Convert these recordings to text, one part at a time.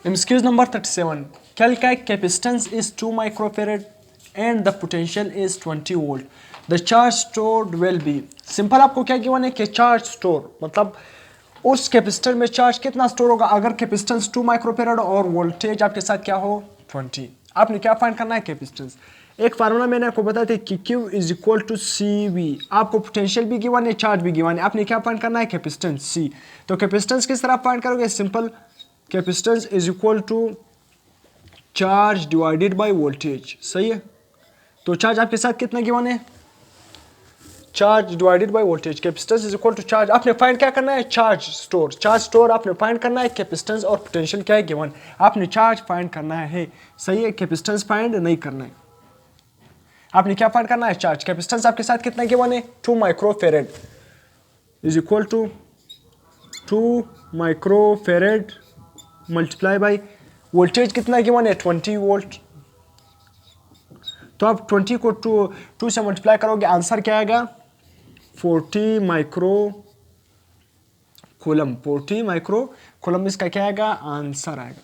Excuse number 37. Calculate capacitance is 2 microfarad and the potential is 20 volt. The charge stored will be. Simple आपको क्या given है कि charge store मतलब उस capacitor में चार्ज कितना स्टोर होगा अगर कैपेसिटेंस 2 माइक्रोफेराड और वोल्टेज आपके साथ क्या हो 20। आपने क्या फाइंड करना है कैपेसिटेंस। एक फार्मूला मैंने आपको बताया था कि Q is equal to CV। आपको पोटेंशियल भी गिवन है चार्ज भी गिवन है, आपने क्या फाइंड करना है कैपेसिटेंस C। तो कैपेसिटेंस किस तरह फाइंड करोगे, simple capacitance is equal to charge divided by voltage, सही है। तो चार्ज आपके साथ कितना गिवन है, charge divided by voltage, capacitance is equal to charge. आपने फाइंड क्या करना है, चार्ज स्टोर आपने फाइंड करना है, कैपेसिटेंस और पोटेंशियल क्या है गिवन, आपने चार्ज फाइंड करना है, सही है। कैपेसिटेंस फाइंड नहीं करना है, आपने क्या फाइंड करना है, चार्ज। कैपेसिटेंस आपके साथ कितना गिवन है 2 microfarad is equal to 2 microfarad multiply by voltage कितना गिवन है 20 वोल्ट। तो आप 20 को 2 से मल्टीप्लाई करोगे आंसर क्या आएगा 40 माइक्रो कूलम। 40 माइक्रो कूलम इसका क्या आएगा आंसर आएगा,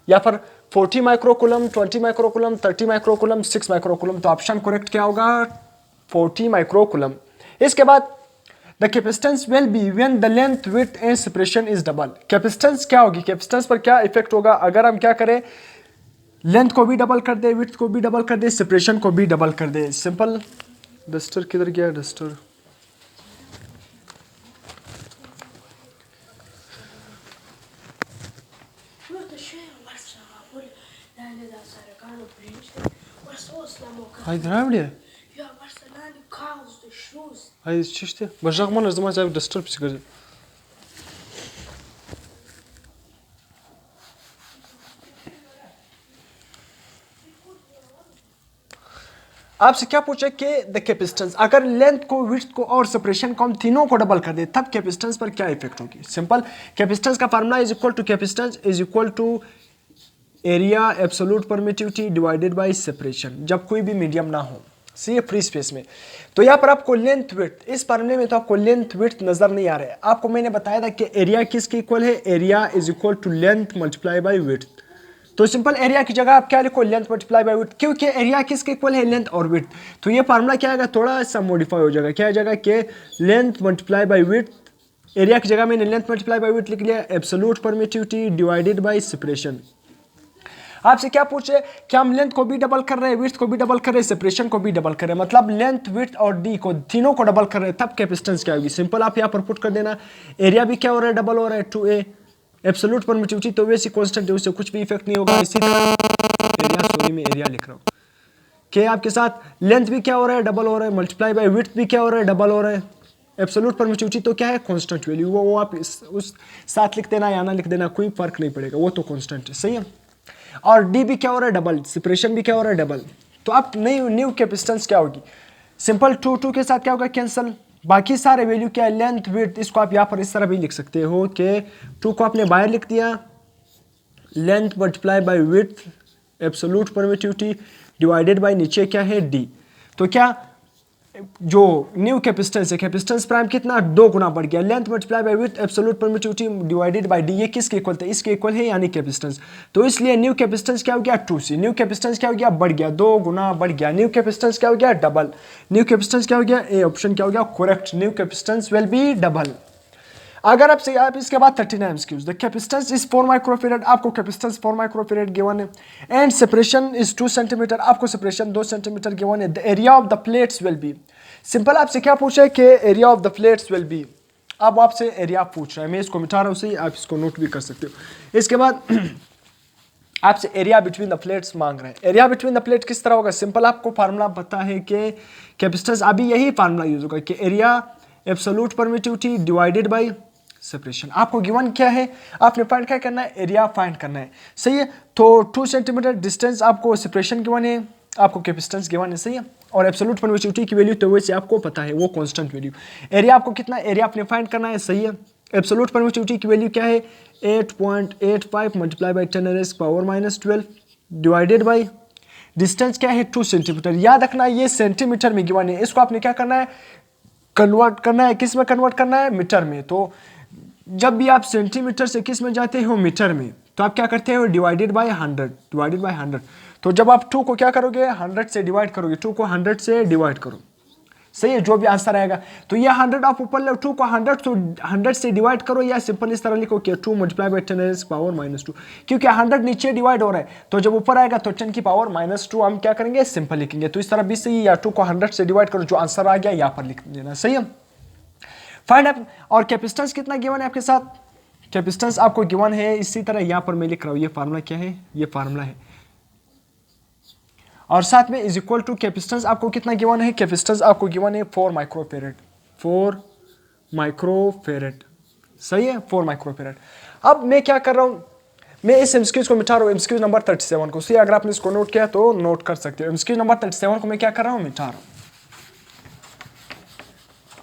या फिर 40 micro coulomb, 20 micro coulomb, 30 micro coulomb, 6 micro coulomb. तो ऑप्शन करेक्ट क्या होगा 40 माइक्रो कूलम। इसके बाद the capacitance will be when the length width and separation is double. Capacitance क्या होगी, कैपेसिटेंस पर क्या इफेक्ट होगा अगर हम क्या करें, लेंथ को भी डबल कर दे, विड्थ को भी डबल कर दे, सेपरेशन को भी डबल कर दे। सिंपल, डस्टर किधर गया duster, Haydi ne bileyim? Ja, was denn eine Chaos, der Schluss. Haydi işte. Başak mı lazım acaba duster पे कर। आपसे क्या पूछे कि द कैपेसिटेंस अगर लेंथ को, विड्थ को और सेपरेशन को हम तीनों को डबल कर दे तब कैपेसिटेंस पर क्या इफेक्ट होगी। सिंपल, कैपेसिटेंस का formula is equal to capacitance is equal to area absolute permittivity divided by separation, जब कोई भी मीडियम ना हो, सी फ्री स्पेस में। तो यहाँ पर आपको लेंथ विड्थ, इस फार्मूले में तो आपको लेंथ विड्थ नजर नहीं आ रहा है। आपको मैंने बताया था कि एरिया किसके इक्वल है, area is equal to length multiply by width. तो सिंपल एरिया की जगह आप क्या लिखो लेंथ मल्टीप्लाई बाय विड्थ, क्योंकि एरिया किसके इक्वल है लेंथ और विड्थ। तो ये फार्मूला क्या आएगा थोड़ा सा मॉडिफाई हो जाएगा, क्या आ जाएगा कि length multiply by width, area की जगह मैंने लेंथ मल्टीप्लाई बाय विड्थ लिख लिया, absolute permittivity divided by separation. आपसे क्या पूछे कि हम लेंथ को भी डबल कर रहे हैं, विड्थ को भी डबल कर रहे हैं, सेपरेशन को भी डबल कर रहे हैं, मतलब लेंथ विड्थ और डी को तीनों को डबल कर रहे हैं तब कैपेसिटेंस क्या होगी। सिंपल आप यहाँ पर पुट कर देना, एरिया भी क्या हो रहा है डबल हो रहा है 2a, एब्सोल्यूट परमिटिविटी तो वैसे कांस्टेंट है उससे कुछ भी इफेक्ट नहीं होगा। इसी तरह एरिया, सॉरी मैं एरिया लिख रहा हूँ, कि आपके साथ लेंथ भी क्या हो रहा है डबल हो रहा है, मल्टीप्लाई बाय विड्थ भी क्या हो रहा है डबल हो रहा है, एब्सोल्यूट परमिटिविटी तो क्या है कांस्टेंट वैल्यू, वो आप उस साथ लिख देना या ना लिख देना कोई फर्क नहीं पड़ेगा, वो तो कांस्टेंट है, सही है। और डी भी क्या हो रहा है डबल, सेपरेशन भी क्या हो रहा है डबल। तो आप न्यू कैपेसिटेंस क्या होगी, सिंपल 2 के साथ क्या होगा कैंसिल, बाकी सारे वैल्यू क्या है लेंथ विड्थ, इसको आप यहाँ पर इस तरह भी लिख सकते हो कि 2 को आपने बाहर लिख दिया, length multiply by width absolute permittivity divided bye नीचे क्या है डी। तो क्या जो न्यू कैपेसिटेंस है, कैपेसिटेंस प्राइम कितना 2 गुना बढ़ गया, length multiply by width absolute permittivity divided bye D, ये किसके इक्वल था, इसके इक्वल है यानी कैपेसिटेंस। तो इसलिए न्यू कैपेसिटेंस क्या हो गया 2c, न्यू कैपेसिटेंस क्या हो गया बढ़ गया 2 गुना बढ़ गया, न्यू कैपेसिटेंस क्या हो गया डबल, न्यू कैपेसिटेंस क्या हो गया ए ऑप्शन क्या हो गया correct, new capacitance will be double. अगर आपसे आप इसके बाद 39 MCQs, the capacitance is 4 microfarad, आपको कैपेसिटेंस 4 माइक्रोफेरेड गिवन है, एंड सेपरेशन इज 2 सेंटीमीटर, आपको सेपरेशन 2 सेंटीमीटर गिवन है, the area of the plates will be. Simple आपसे क्या पूछा है कि area of the plates will be, अब आपसे एरिया पूछ रहा है, मैं इसको मिटा रहा हूँ सही, आप इसको नोट भी कर सकते हो। इसके बाद आपसे एरिया बिटवीन द प्लेट्स मांग रहे हैं, एरिया बिटवीन द प्लेट किस तरह होगा, सिंपल आपको फार्मूला पता है कि कैपेसिटेंस, अभी यही फार्मूला यूज होगा कि area absolute permittivity divided by separation. आपको गिवन क्या है, आपने फाइंड क्या करना है, एरिया फाइंड करना है, सही है। तो 2 सेंटीमीटर डिस्टेंस आपको सेपरेशन गिवन है, आपको कैपेसिटेंस गिवन है, सही है, और एब्सोल्यूट परमिटिविटी की वैल्यू तो वैसे आपको पता है वो कांस्टेंट वैल्यू। एरिया आपको कितना, एरिया आपने फाइंड करना है, सही है। एब्सोल्यूट परमिटिविटी की वैल्यू क्या है 8.85 multiply by 10⁻⁻12 divided by distance क्या है 2 सेंटीमीटर। याद रखना ये सेंटीमीटर में गिवन है, इसको आपने क्या करना है कन्वर्ट करना है, किस में कन्वर्ट करना है मीटर में। तो जब भी आप सेंटीमीटर से किस में जाते हो, मीटर में, तो आप क्या करते हो, डिवाइडेड बाय 100, डिवाइडेड बाय 100। तो जब आप 2 को क्या करोगे, 100 से डिवाइड करोगे, 2 को 100 से डिवाइड करो, सही है, जो भी आंसर आएगा। तो ये 100 आप ऊपर लो, 2 को 100 से डिवाइड करो, या सिंपल इस तरह लिखो कि 2 मल्टीप्लाई बाय 10 पावर -2, क्योंकि 100 नीचे डिवाइड हो रहा है, तो जब ऊपर आएगा तो 10 की पावर -2 हम क्या करेंगे, सिंपल लिखेंगे। तो इस तरह भी सही, या 2 को 100 से डिवाइड करो, जो आंसर आ गया यहाँ पर लिख देना, सही है। फाइंड अप, और कैपेसिटेंस कितना गिवन है आपके साथ, कैपेसिटेंस आपको गिवन है इसी तरह, यहाँ पर मैं लिख रहा हूँ, ये फार्मूला क्या है, ये फार्मूला है, और साथ में इज इक्वल टू कैपेसिटेंस आपको कितना गिवन है, कैपेसिटेंस आपको गिवन है 4 माइक्रोफेरेड, 4 माइक्रोफेरेड, सही है, 4 माइक्रोफेरेड। अब मैं क्या कर रहा हूँ, मैं इस एमसीक्यूज को मिटा रहा हूँ, एमसीक्यूज नंबर 37 को, सही, अगर आपने इसको नोट किया तो नोट कर सकते हो, एमसीक्यूज नंबर 37 को मैं क्या कर रहा हूँ, मिटा रहा हूँ।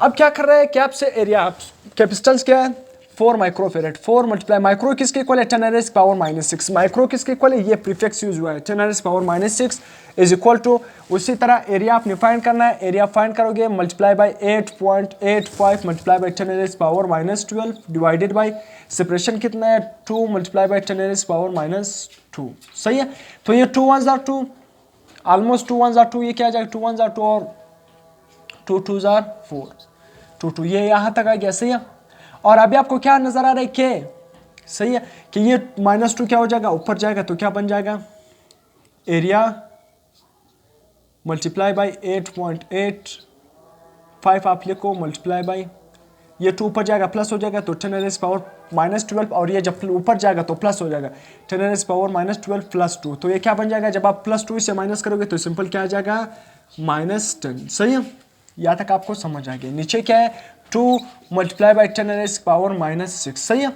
अब क्या कर रहा है कि आपसे एरिया, कैपेसिटेंस क्या है, 4 माइक्रोफेरेड, 4 मल्टीप्लाई, माइक्रो किसके इक्वल है, 10 पावर -6, माइक्रो किसके इक्वल है, ये प्रीफिक्स यूज हुआ है, 10 पावर -6 इज इक्वल टू, उसी तरह एरिया आपने फाइंड करना है, एरिया फाइंड करोगे multiply by 8.85 multiply by 10 power -12 divided by, separation कितना है, 2 मल्टीप्लाई बाय 10 पावर -2, सही है। तो ये 2 1s are 2, almost 2 1s are 2, ये क्या आ जाएगा, 2 1s are 2 और 2 2s are 4, 2 2, ये यहाँ तक आ गया, सही है। और अभी आपको क्या नजर आ रहा है कि, सही है, कि ये -2 क्या हो जाएगा, ऊपर जाएगा, तो क्या बन जाएगा, एरिया मल्टीप्लाई बाय 8.85 आप लिखो, मल्टीप्लाई बाय, ये 2 ऊपर जाएगा प्लस हो जाएगा, तो 10 पावर -12, और ये जब ऊपर जाएगा तो प्लस हो जाएगा, 10 पावर -12 प्लस 2, तो ये क्या बन जाएगा, जब आप +2 से माइनस करोगे तो सिंपल क्या आ जाएगा, -10, सही है। यहाँ तक आपको समझ आ गया। नीचे क्या है, 2 मल्टीप्लाई बाय 10 पावर -6, सही है।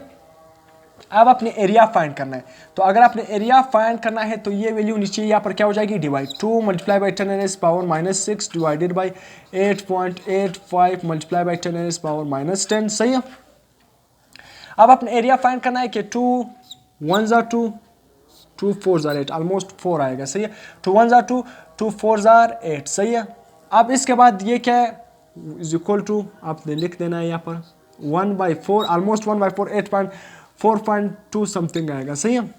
अब अपने एरिया फाइंड करना है, तो अगर आपने एरिया फाइंड करना है तो ये वैल्यू नीचे यहाँ पर क्या हो जाएगी, divide, 2 multiply by 10 power -6 divided by 8.85 multiply by 10 power -10, सही है। अब अपने एरिया फाइंड करना है कि 2 1s are 2, 2 4s are 8, almost 4 आएगा, सही है, 2 1s are 2, 2 4s are 8, सही है। अब इसके बाद ये क्या है, इज इक्वल टू आपने लिख देना है यहाँ पर 1/4, ऑलमोस्ट 1/4, 8.4.2 समथिंग आएगा, सही है,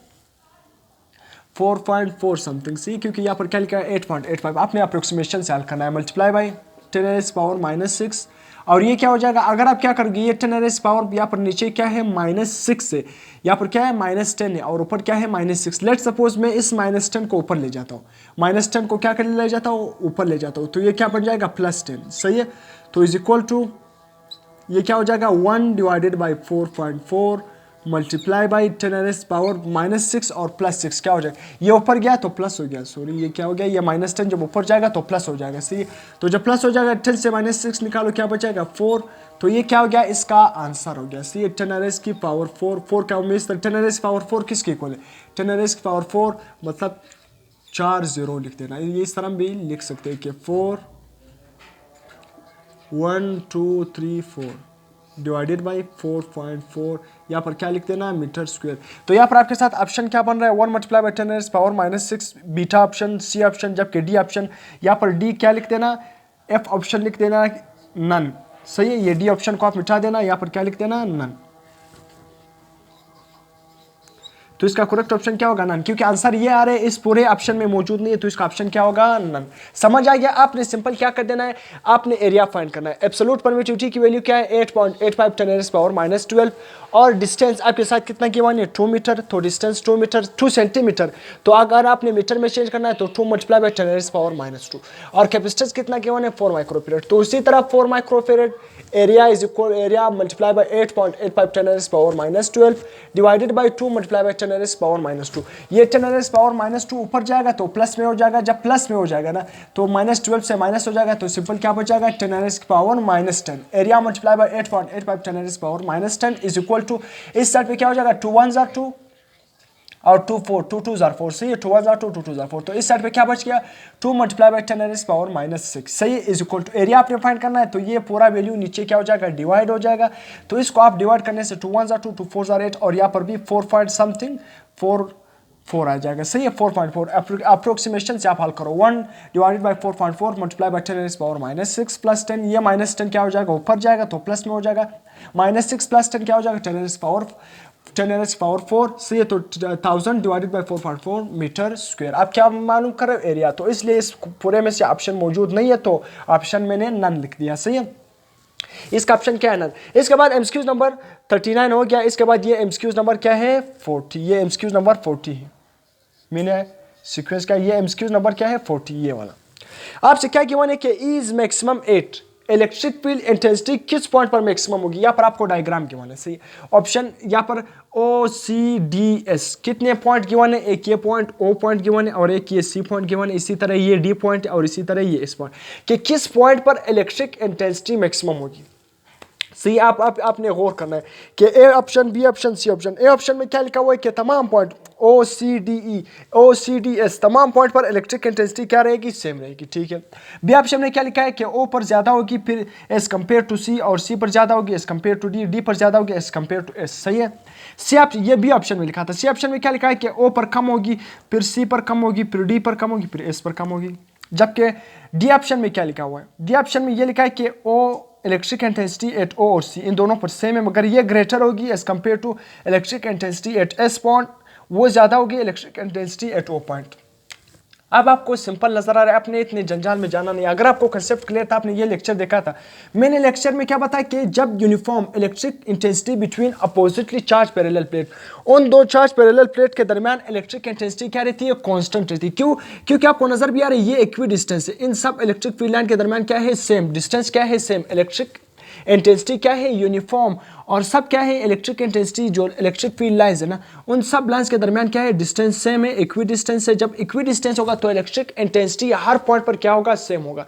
4.4 समथिंग, सही, क्योंकि यहाँ पर क्या लिखा है 8.85, आपने अप्रोक्सीमेशन से हल करना है, मल्टीप्लाई बाय 10 पावर -6, और ये क्या हो जाएगा, अगर आप क्या करोगे, ये 10 पावर यहाँ पर नीचे क्या है -6 से, यहाँ पर क्या है -10 है, और ऊपर क्या है -6, लेट सपोज मैं इस -10 को ऊपर ले जाता हूँ, -10 को क्या कर ले जाता हूँ, ऊपर ले जाता हूँ, तो ये क्या बन जाएगा, +10, सही है। तो इज इक्वल टू ये क्या हो जाएगा, 1 divided by 4.4 multiply by 10 power -6 और +6 क्या हो जाएगा, ये ऊपर गया तो प्लस हो गया, सॉरी ये क्या हो गया, ये -10 जब ऊपर जाएगा तो प्लस हो जाएगा, सही। तो जब प्लस हो जाएगा 10 से -6 निकालो, क्या बचेगा 4, तो ये क्या हो गया, इसका आंसर हो गया, सही। 10 की पावर 4, 4 क्या उम्मीद, 10 की पावर 4 किसके इक्वल है, 10 की पावर 4 मतलब 4 0 लिख देना, ये इस तरह भी लिख सकते हैं कि 4 1 2 3 4 डिवाइडेड बाई 4.4, यहाँ पर क्या लिख देना, मीटर स्क्वायर। तो यहाँ पर आपके साथ ऑप्शन क्या बन रहा है, 1 multiply by 10 power -6 beta option, C option, जबकि डी ऑप्शन, यहाँ पर डी क्या लिख देना, एफ ऑप्शन लिख देना नन, सही है। ये डी ऑप्शन को आप मिटा देना, यहाँ पर क्या लिख देना, नन। तो इसका करेक्ट ऑप्शन क्या होगा, नन, क्योंकि आंसर ये आ रहे हैं इस पूरे ऑप्शन में मौजूद नहीं है, तो इसका ऑप्शन क्या होगा, नन। समझ आ गया। आपने सिंपल क्या कर देना है, आपने एरिया फाइंड करना है। एब्सोल्यूट परमिटिविटी की वैल्यू क्या है, 8.85 10 पावर -12, और डिस्टेंस आपके साथ कितना की वन है, 2 मीटर, तो डिस्टेंस 2 मीटर, 2 सेंटीमीटर, तो अगर आपने मीटर में चेंज करना है तो 2 मल्टीप्लाई बाई 10 पावर -2, और कैपेसिटेंस कितना की वन है, 4 माइक्रोफेरेड। तो इसी तरह 4 microfarad area is equal, area multiply by 8.85 10 power -12 divided by 2 multiply by 10 power -2। ये 10 पावर -2 ऊपर जाएगा तो प्लस में हो जाएगा, जब प्लस में हो जाएगा ना तो -12 से माइनस हो जाएगा, तो सिंपल क्या बचेगा, 10 की power -10। Area multiply by 8.85 10 power -10 is equal to, इस साइड पे क्या हो जाएगा, 2 1s are 2 और 2 4, 2 2s are 4, सही है, 2 1s are 2, 2 2s are 4, तो इस साइड पे क्या बच गया, 2 मल्टीप्लाई बाई 10 पावर -6, सही है, इज इक्वल टू, एरिया आपने फाइंड करना है, तो ये पूरा वैल्यू नीचे क्या हो जाएगा, डिवाइड हो जाएगा। तो इसको आप डिवाइड करने से 2 1s are 2, 2 4s are 8, और यहाँ पर भी 4 पॉइंट समथिंग 4 4 आ जाएगा, सही है। 4.4 अप्रोक्सीमेशन से आप हल करो। 1 divided by 4.4 multiply by 10 power -6 plus 10, ये -10 क्या हो जाएगा, ऊपर जाएगा तो प्लस में हो जाएगा। -6 प्लस 10 क्या हो जाएगा, 10 पावर 4, सही है। तो 1000 डिवाइडेड बाई 4.4 मीटर स्क्वायर। आप क्या मालूम कर रहे हो, एरिया। तो इसलिए इस पूरे में से ऑप्शन मौजूद नहीं है, तो ऑप्शन मैंने नन लिख दिया, सही है। इसका ऑप्शन क्या है, नन। इसके बाद एमसीक्यूज नंबर 39 हो गया। इसके बाद ये एमसीक्यूज नंबर क्या है, 40। ये एमसीक्यूज नंबर 40 है, मैंने सीक्वेंस का। ये एमसीक्यूज नंबर क्या है, 40, ये वाला। आपसे क्या गिवन है कि is maximum 8, electric field intensity किस पॉइंट पर मैक्सिमम होगी। यहाँ पर आपको डायग्राम गिवन है, सही। ऑप्शन यहाँ पर OCDS कितने पॉइंट गिवन है, एक ये पॉइंट O पॉइंट गिवन है और एक ये C पॉइंट गिवन है। इसी तरह ये D पॉइंट और इसी तरह ये इस पॉइंट, कि किस पॉइंट पर इलेक्ट्रिक इंटेंसिटी मैक्सिमम होगी। सही, आपने गौर करना है कि A option, B option, C option. A option में क्या लिखा हुआ है कि तमाम पॉइंट OCDS तमाम पॉइंट पर इलेक्ट्रिक इंटेंसिटी क्या रहेगी, सेम रहेगी, ठीक है। बी ऑप्शन में क्या लिखा है कि O पर ज्यादा होगी फिर एज कम्पेयर टू C, और C पर ज्यादा होगी एज कम्पेयर टू D पर ज्यादा होगी एज कम्पेयर टू S, सही है। सी ऑप्शन, ये बी ऑप्शन में लिखा था। सी ऑप्शन में क्या लिखा है कि O पर कम होगी, फिर C पर कम होगी, फिर D पर कम होगी, फिर S पर कम होगी। जबकि डी ऑप्शन में क्या लिखा हुआ है, डी ऑप्शन में ये लिखा है कि O electric intensity at O और C इन दोनों पर सेम है, मगर ये ग्रेटर होगी as compare to electric intensity at S point, वो ज्यादा होगी electric intensity at O point. अब आपको सिंपल नजर आ रहा है, आपने इतने जंजाल में जाना नहीं। अगर आपको कंसेप्ट क्लियर था, आपने ये लेक्चर देखा था। मैंने लेक्चर में क्या बताया कि जब uniform electric intensity between oppositely charge parallel plate, उन दो चार्ज पैरेलल प्लेट के दरमियान इलेक्ट्रिक इंटेंसिटी क्या रहती है, कांस्टेंट रहती है। क्यों? क्योंकि आपको नजर भी आ रही है ये इक्वी डिस्टेंस है, इन सब इलेक्ट्रिक फील्ड लाइन के दरमियान क्या है, सेम डिस्टेंस, क्या है, सेम। इलेक्ट्रिक इंटेंसिटी क्या है, यूनिफॉर्म, और सब क्या है, इलेक्ट्रिक इंटेंसिटी जो इलेक्ट्रिक फील्ड लाइंस है ना, उन सब लाइंस के दरमियान क्या है, डिस्टेंस सेम है, इक्वी डिस्टेंस है। जब इक्वी डिस्टेंस होगा तो इलेक्ट्रिक इंटेंसिटी हर पॉइंट पर क्या होगा, सेम होगा।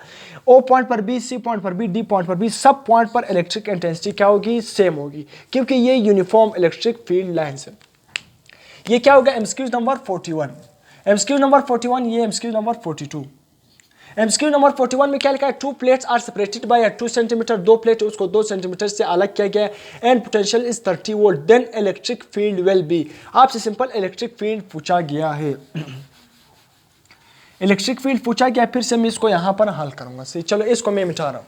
O पॉइंट पर भी, C पॉइंट पर भी, D पॉइंट पर भी, सब पॉइंट पर इलेक्ट्रिक इंटेंसिटी क्या होगी, सेम होगी, क्योंकि ये यूनिफॉर्म इलेक्ट्रिक फील्ड लाइंस है। ये क्या होगा, एमसीक्यू नंबर 41। एमसीक्यू नंबर 41, ये एमसीक्यू नंबर 42। एमसीक्यू नंबर 41 में क्या लिखा है, 2 plates are separated by 2 centimetre, 2 plate उसको 2 सेंटीमीटर से अलग किया गया है, and potential is 30 volt, then electric field will be. आपसे सिंपल इलेक्ट्रिक फील्ड पूछा गया है। इलेक्ट्रिक फील्ड पूछा गया, फिर से मैं इसको यहां पर हल करूंगा। सही, चलो इसको मैं मिटा रहा हूं,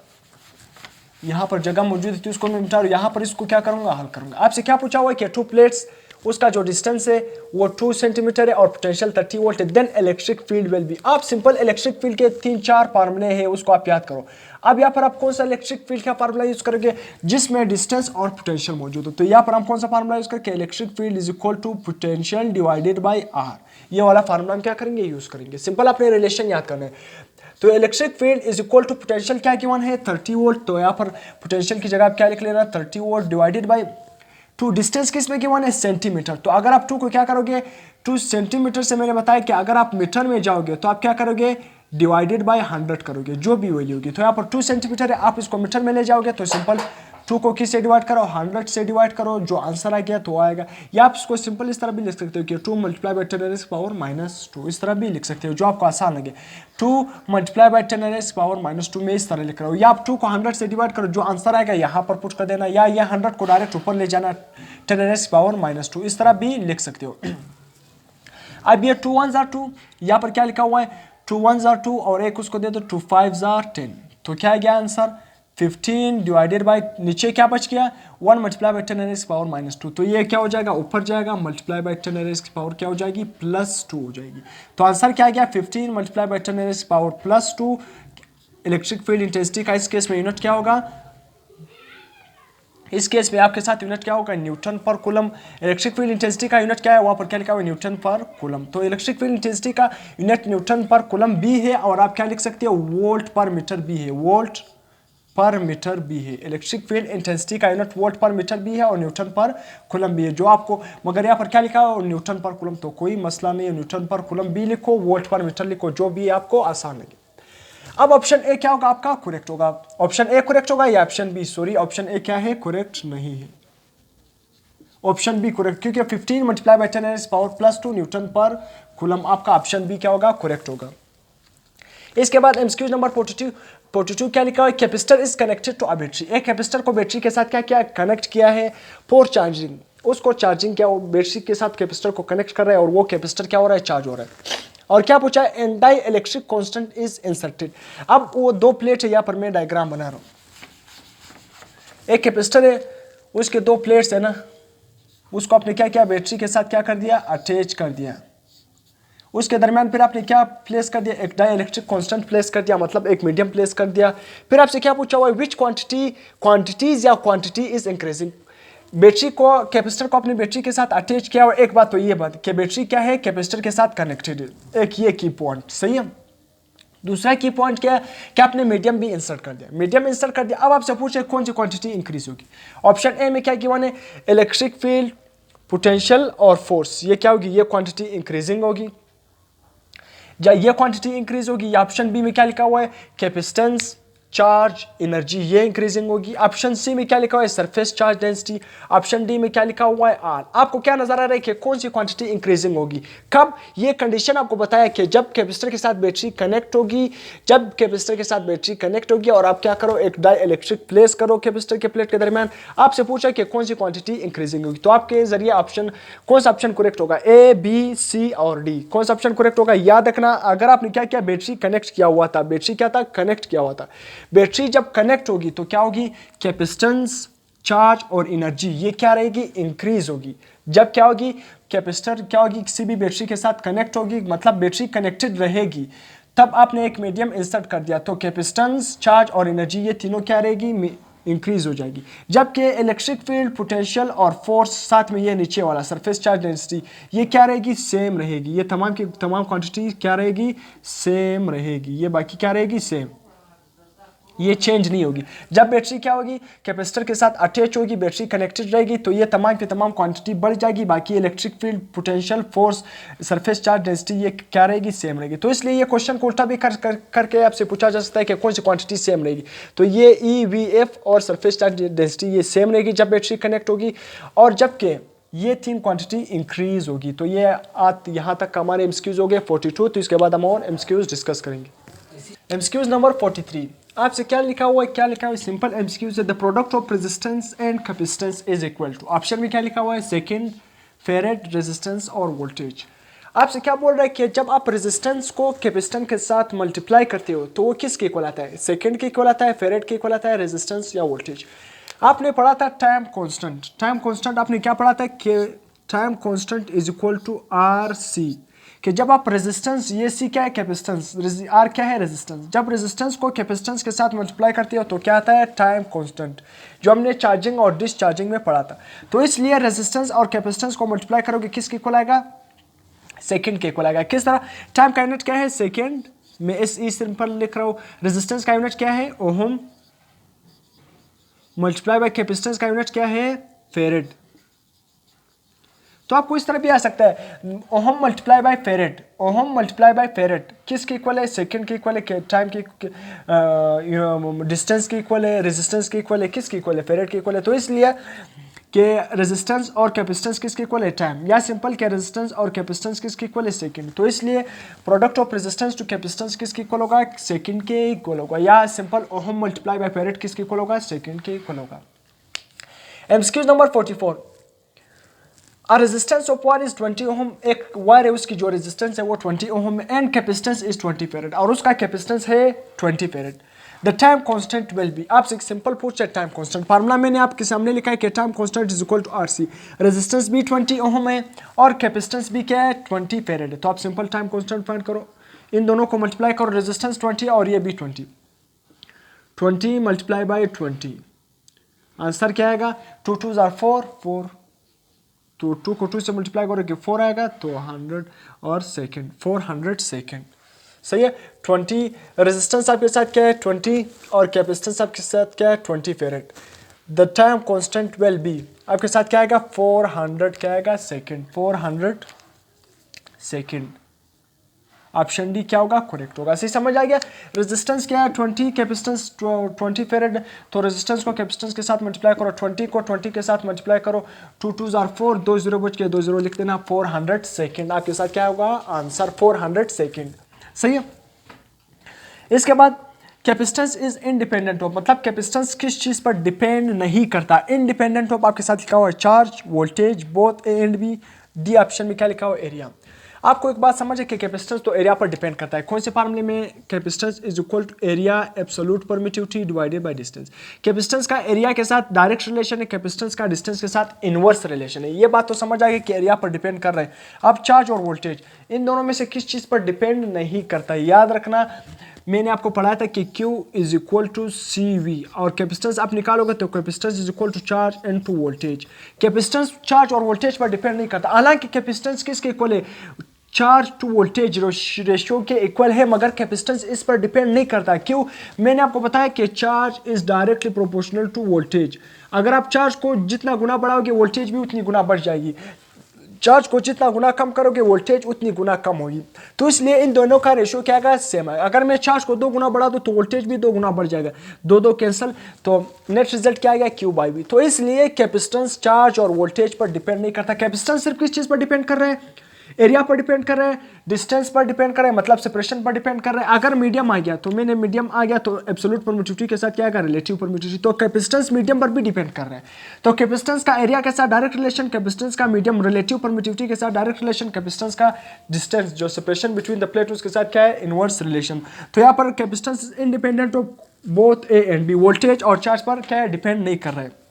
यहां पर जगह मौजूद थी उसको मैं मिटा रहा हूं, यहां पर इसको क्या करूंगा, हल करूंगा। आपसे क्या पूछा हुआ है कि 2 प्लेट्स, उसका जो डिस्टेंस है वो 2 सेंटीमीटर है और पोटेंशियल 30 वोल्ट है, then electric field will be. आप सिंपल इलेक्ट्रिक फील्ड के 3-4 फार्मूले हैं, उसको आप याद करो। अब यहाँ पर आप कौन सा इलेक्ट्रिक फील्ड का फार्मूला यूज करोगे, जिसमें डिस्टेंस और पोटेंशियल मौजूद हो। तो यहाँ पर हम कौन सा फार्मूला यूज करेंगे, electric field is equal to potential divided by R. ये वाला फार्मूला हम क्या करेंगे, यूज करेंगे। सिंपल अपने रिलेशन याद करना है। तो electric field is equal to potential क्या गिवन है, 30 वोल्ट। तो यहाँ पर पोटेंशियल की जगह आप क्या लिख लेना, 30 वोल्ट डिवाइडेड बाई 2, डिस्टेंस किस में गिवन है, सेंटीमीटर। तो अगर आप 2 को क्या करोगे, 2 सेंटीमीटर से मैंने बताया कि अगर आप मीटर में जाओगे तो आप क्या करोगे, डिवाइडेड बाय 100 करोगे, जो भी वैल्यू होगी। तो यहाँ पर 2 सेंटीमीटर है, आप इसको मीटर में ले जाओगे तो सिंपल 2 को किस से डिवाइड करो, 100 से डिवाइड करो, जो आंसर आ गया तो आएगा। या आप इसको सिंपल इस तरह भी लिख सकते हो कि 2 मल्टीप्लाई बाई 10 पावर -2, इस तरह भी लिख सकते हो, जो आपको आसान लगे। 2 मल्टीप्लाई बाई 10 पावर -2 में इस तरह लिख रहा हूँ। या आप 2 को 100 से डिवाइड करो, जो आंसर आएगा यहाँ पर पुट कर देना, या ये 100 को डायरेक्ट ऊपर ले जाना, 10 पावर -2, इस तरह भी लिख सकते हो। अब ये 2 1s are 2, यहाँ पर क्या लिखा हुआ है, 2 1s are 2 और एक उसको दे दो 2 5s are 10। तो क्या गया आंसर, 15 डिवाइडेड बाई, नीचे क्या बच गया, 1 मल्टीप्लाई बाई 10 पावर -2। तो ये क्या हो जाएगा, ऊपर जाएगा, मल्टीप्लाई बाई 10 की पावर क्या हो जाएगी, +2 हो जाएगी। तो आंसर क्या गया, 15 multiply by 10 power +2। Electric field intensity का इस केस में यूनिट क्या होगा, इस केस में आपके साथ यूनिट क्या होगा, न्यूटन पर कूलम। इलेक्ट्रिक फील्ड इंटेंसिटी का यूनिट क्या है, वहां पर क्या लिखा हुआ है, न्यूटन पर कूलम। तो इलेक्ट्रिक फील्ड इंटेंसिटी का यूनिट न्यूटन पर कूलम भी है, और आप क्या लिख सकते हो, वोल्ट पर मीटर भी है, वोल्ट पर मीटर भी है। इलेक्ट्रिक फील्ड इंटेंसिटी का यूनिट वोल्ट पर मीटर भी है और न्यूटन पर कूलम भी है, जो आपको, मगर यहाँ पर क्या लिखा है, न्यूटन पर कूलम। तो कोई मसला नहीं है, न्यूटन पर कूलम भी लिखो, वोल्ट पर मीटर लिखो, जो भी आपको आसान लगे। अब ऑप्शन ए क्या होगा आपका, करेक्ट होगा। ऑप्शन ए करेक्ट होगा या option B, sorry option A क्या है, करेक्ट नहीं है, ऑप्शन बी करेक्ट, क्योंकि 15 मल्टीप्लाई बाई 10 पावर +2 न्यूटन पर कूलम। आपका ऑप्शन बी क्या होगा, करेक्ट होगा। इसके बाद एमसीक्यू नंबर 42 क्या लिखा है, capacitor is connected to a battery. एक कैपेसिटर को बैटरी के साथ क्या किया, कनेक्ट किया है फॉर चार्जिंग उसको चार्जिंग क्या, वो बैटरी के साथ कैपेसिटर को कनेक्ट कर रहा है और वो कैपेसिटर क्या हो रहा है, चार्ज हो रहा है। और क्या पूछा है, an dielectric constant is inserted. अब वो दो प्लेट है, यहाँ पर मैं डायग्राम बना रहा हूँ। एक कैपेसिटर है, उसके दो प्लेट्स है ना, उसको आपने क्या किया, बैटरी के साथ क्या कर दिया, अटैच कर दिया। उसके दरमियान फिर आपने क्या प्लेस कर दिया, एक डाई इलेक्ट्रिक कांस्टेंट प्लेस कर दिया, मतलब एक मीडियम प्लेस कर दिया। फिर आपसे क्या पूछा हुआ है, विच क्वांटिटीज या क्वांटिटी इज इंक्रीजिंग। बैटरी को, कैपेसिटर को अपनी बैटरी के साथ अटैच किया। और एक बात तो ये बात कि बैटरी क्या है, कैपेसिटर के साथ कनेक्टेड है, एक ये की पॉइंट, सही है। दूसरा की पॉइंट क्या है कि आपने मीडियम भी इंसर्ट कर दिया, मीडियम इंसर्ट कर दिया। अब आपसे पूछे कौन सी क्वांटिटी इंक्रीज होगी। ऑप्शन ए में क्या गिवन है, इलेक्ट्रिक फील्ड, पोटेंशियल और फोर्स, ये क्या होगी, ये क्वांटिटी इंक्रीजिंग होगी या ये क्वांटिटी इंक्रीज होगी। या ऑप्शन बी में क्या लिखा हुआ है, कैपेसिटेंस, चार्ज, एनर्जी, ये इंक्रीजिंग होगी। ऑप्शन सी में क्या लिखा हुआ है, surface charge density. Option D में क्या लिखा हुआ है, आर। आपको क्या नजर आ रहा है कि कौन सी क्वांटिटी इंक्रीजिंग होगी, कब। ये कंडीशन आपको बताया कि जब कैपेसिटर के साथ बैटरी कनेक्ट होगी, जब कैपेसिटर के साथ बैटरी कनेक्ट होगी और आप क्या करो, एक डाई इलेक्ट्रिक प्लेस करो कैपेसिटर के प्लेट के दरमियान, आपसे पूछा कि कौन सी क्वांटिटी इंक्रीजिंग होगी। तो आपके जरिए ऑप्शन, कौन सा ऑप्शन करेक्ट होगा, ए, बी, सी और डी, कौन सा ऑप्शन करेक्ट होगा। याद रखना, अगर आपने क्या किया, बैटरी कनेक्ट किया हुआ था, बैटरी क्या था, कनेक्ट किया हुआ था। बैटरी जब कनेक्ट होगी तो क्या होगी, कैपेसिटेंस, चार्ज और एनर्जी, ये क्या रहेगी, इंक्रीज होगी। जब क्या होगी, कैपेसिटर क्या होगी, किसी भी बैटरी के साथ कनेक्ट होगी, मतलब बैटरी कनेक्टेड रहेगी, तब आपने एक मीडियम इंसर्ट कर दिया तो कैपेसिटेंस, चार्ज और एनर्जी ये तीनों क्या रहेगी, इंक्रीज हो जाएगी। जबकि इलेक्ट्रिक फील्ड, पोटेंशियल और फोर्स, साथ में ये नीचे वाला सरफेस चार्ज डेंसिटी, ये क्या रहेगी, सेम रहेगी। ये तमाम की तमाम क्वांटिटी क्या रहेगी, सेम रहेगी। ये बाकी क्या रहेगी, सेम, ये चेंज नहीं होगी। जब बैटरी क्या होगी, कैपेसिटर के साथ अटैच होगी, बैटरी कनेक्टेड रहेगी, तो ये तमाम की तमाम क्वांटिटी बढ़ जाएगी। बाकी electric field, potential, force, surface charge density ये क्या रहेगी, सेम रहेगी। तो इसलिए ये क्वेश्चन को उल्टा भी करके आपसे पूछा जा सकता है कि कौन सी क्वांटिटी सेम रहेगी। तो ये ई, वी, एफ और सरफेस चार्ज डेंसिटी ये सेम रहेगी जब बैटरी कनेक्ट होगी, और जबकि ये तीन क्वांटिटी इंक्रीज होगी। तो ये यहाँ तक हमारे एमसीक्यूज हो गए 42। तो इसके बाद हम और एमसीक्यूज डिस्कस करेंगे। एमसीक्यूज नंबर 43, आपसे क्या लिखा हुआ है, क्या लिखा हुआ है, सिंपल एमसीक्यूज है। The product of resistance and capacitance is equal to, option में क्या लिखा हुआ है, सेकंड, फेरेड, रेजिस्टेंस और वोल्टेज। आपसे क्या बोल रहा है कि जब आप रेजिस्टेंस को कैपेसिटेंस के साथ मल्टीप्लाई करते हो तो वो किसके इक्वल आता है, सेकंड के इक्वल आता है, फेरेड के इक्वल आता है, रेजिस्टेंस या वोल्टेज। आपने पढ़ा था टाइम कांस्टेंट, टाइम कांस्टेंट आपने क्या पढ़ा था कि time constant is equal to R C, कि जब आप रेजिस्टेंस, ये सी क्या है, कैपेसिटेंस, आर क्या है, रेजिस्टेंस, जब रेजिस्टेंस को कैपेसिटेंस के साथ मल्टीप्लाई करते हो तो क्या आता है, टाइम कांस्टेंट, जो हमने चार्जिंग और डिस्चार्जिंग में पढ़ा था। तो इसलिए रेजिस्टेंस और कैपेसिटेंस को मल्टीप्लाई करोगे किसके इक्वल आएगा, सेकंड के इक्वल आएगा। किस तरह, टाइम का यूनिट क्या है, सेकंड, मैं इस सिंपल लिख रहा हूँ। रेजिस्टेंस का यूनिट क्या है, ओहम, मल्टीप्लाई बाय कैपेसिटेंस का यूनिट क्या है, फेरेड। तो आपको इस तरह भी आ सकता है, ohm multiply by farad, ohm multiply by farad किसके इक्वल है, सेकंड के इक्वल है, टाइम के, डिस्टेंस के इक्वल है, रेजिस्टेंस के इक्वल है, किसके इक्वल है, फेरेड के इक्वल है। तो इसलिए कि रेजिस्टेंस और कैपेसिटेंस किसके इक्वल है, टाइम, या सिंपल कि रेजिस्टेंस और कैपेसिटेंस किसके इक्वल है, सेकंड। तो इसलिए product of resistance to capacitance किसके इक्वल होगा, सेकंड के इक्वल होगा, या simple ohm multiply by farad किसके इक्वल होगा, सेकंड के इक्वल होगा। MCQ number 44, A resistance of wire is 20 ohm, एक वायर है उसकी जो रेजिस्टेंस है वो 20 ohm and capacitance is 20 farad, और उसका कैपेसिटेंस है 20 farad. The time constant will be, आपसे एक सिंपल पूछ है टाइम कांस्टेंट, फार्मूला मैंने आपके सामने लिखा है कि time constant is equal to RC, resistance भी 20 ओम है और कैपेसिटेंस भी क्या है, 20 फेरेड है। तो आप सिंपल टाइम कांस्टेंट फाइंड करो, इन दोनों को मल्टीप्लाई करो, रेजिस्टेंस 20 और ये भी 20 मल्टीप्लाई बाई 20, आंसर क्या आएगा, 2 2 जार 4, तो 2 को 2 से मल्टीप्लाई करोगे 4 आएगा, तो 100 और सेकंड, 400 सेकंड, सही है। 20 रेजिस्टेंस आपके साथ क्या है, 20 और कैपेसिटेंस आपके साथ क्या है, 20 farad. The time constant will be, आपके साथ क्या आएगा, 400 क्या आएगा, सेकंड, 400 सेकंड। ऑप्शन डी क्या होगा, करेक्ट होगा। सही समझ आ गया। रेजिस्टेंस क्या है, 20, कैपेसिटेंस 20 फेरेड, तो रेजिस्टेंस को कैपेसिटेंस के साथ मल्टीप्लाई करो, 20 को 20 के साथ मल्टीप्लाई करो, 2 2 जार 4, 2 0 बच के 2 0 लिख देना, 400 सेकंड। आपके साथ क्या होगा, आंसर 400 सेकंड, सही है। इसके बाद कैपेसिटेंस इज इंडिपेंडेंट ऑफ, मतलब कैपेसिटेंस किस चीज पर डिपेंड नहीं करता, इंडिपेंडेंट ऑफ आपके साथ लिखा हुआ है charge, voltage, both A and B, D option में क्या लिखा हुआ है एरिया। आपको एक बात समझ है कि कैपेसिटेंस तो एरिया पर डिपेंड करता है। कौन से फार्मूले में, capacitance is equal to area absolute permittivity divided by distance. Capacitance का एरिया के साथ डायरेक्ट रिलेशन है, कैपेसिटेंस का डिस्टेंस के साथ इनवर्स रिलेशन है। ये बात तो समझ आ गई कि एरिया पर डिपेंड कर रहे हैं। अब चार्ज और वोल्टेज इन दोनों में से किस चीज पर डिपेंड नहीं करता, याद रखना मैंने आपको पढ़ाया था कि Q is equal to CV और कैपेसिटेंस आप निकालोगे तो capacitance is equal to charge and to voltage. Capacitance charge और वोल्टेज पर डिपेंड नहीं करता, हालांकि कैपेसिटेंस किसके इक्वल है, चार्ज टू वोल्टेज रेशियो के इक्वल है, मगर कैपेसिटेंस इस पर डिपेंड नहीं करता। क्यों? मैंने आपको बताया कि charge is directly proportional to voltage. अगर आप चार्ज को जितना गुना बढ़ाओगे वोल्टेज भी उतनी गुना बढ़ जाएगी, चार्ज को जितना गुना कम करोगे वोल्टेज उतनी गुना कम होगी। तो इसलिए इन दोनों का रेशियो क्या आएगा, सेम है। अगर मैं चार्ज को 2 गुना बढ़ा दूं तो वोल्टेज भी 2 गुना बढ़ जाएगा, 2 कैंसिल, तो नेट रिजल्ट क्या आएगा, Q/V। तो इसलिए कैपेसिटेंस चार्ज और वोल्टेज पर डिपेंड नहीं करता। कैपेसिटेंस सिर्फ किस चीज पर डिपेंड कर रहे हैं, एरिया पर डिपेंड कर रहे हैं, डिस्टेंस पर डिपेंड कर रहे हैं, मतलब सेपरेशन पर डिपेंड कर रहे हैं। अगर मीडियम आ गया तो मैंने मीडियम आ गया तो एब्सोल्यूट परमिटिविटी के साथ क्या आएगा, रिलेटिव परमिटिविटी। तो कैपेसिटेंस मीडियम पर भी डिपेंड कर रहे हैं। तो कैपेसिटेंस का एरिया के साथ डायरेक्ट रिलेशन, कैपेसिटेंस का मीडियम रिलेटिव परमिटिविटी के साथ डायरेक्ट रिलेशन, कैपेसिटेंस का डिस्टेंस जो सेपरेशन बिटवीन द प्लेट उसके साथ क्या है, इनवर्स रिलेशन। तो यहाँ पर capacitance independent of both A and B, voltage और चार्ज पर क्या है, डिपेंड नहीं कर रहे हैं।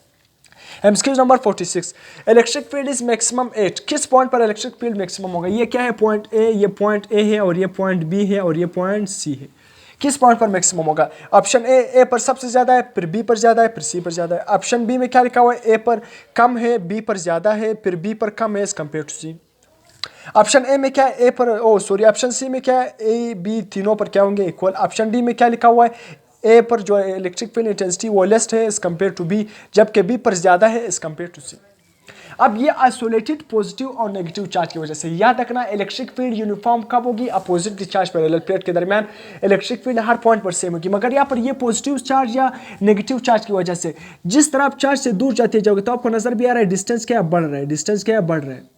MCQ number 46, electric field is maximum at, किस पॉइंट पर इलेक्ट्रिक फील्ड मैक्सिमम होगा। ये क्या है, पॉइंट ए, ये पॉइंट ए है और ये पॉइंट बी है और ये पॉइंट सी है। किस पॉइंट पर मैक्सिमम होगा, ऑप्शन ए पर सबसे ज्यादा है, फिर बी पर ज्यादा है, फिर सी पर ज्यादा है। ऑप्शन बी में क्या लिखा हुआ है, ए पर कम है, बी पर ज्यादा है, फिर बी पर कम है as compare to C. Option A में क्या है, ए पर, ऑप्शन सी में क्या है, ए बी तीनों पर क्या होंगे, इक्वल। ऑप्शन डी में क्या लिखा हुआ है, ए पर जो इलेक्ट्रिक फील्ड इंटेंसिटी वो लेस्ट है एज कम्पेयर टू बी, जबकि बी पर ज्यादा है एज कम्पेयर टू सी। अब ये आइसोलेटेड पॉजिटिव और नेगेटिव चार्ज की वजह से, याद रखना इलेक्ट्रिक फील्ड यूनिफॉर्म कब होगी, अपोजिट डिस्चार्ज पैरेलल प्लेट के दरमियान इलेक्ट्रिक फील्ड हर पॉइंट पर सेम होगी। मगर यहाँ पर ये पॉजिटिव चार्ज या नेगेटिव चार्ज की वजह से जिस तरह आप चार्ज से दूर जाते जाओगे तो आपको नजर भी आ रहा है डिस्टेंस क्या बढ़ रहा है, डिस्टेंस क्या बढ़ रहा है।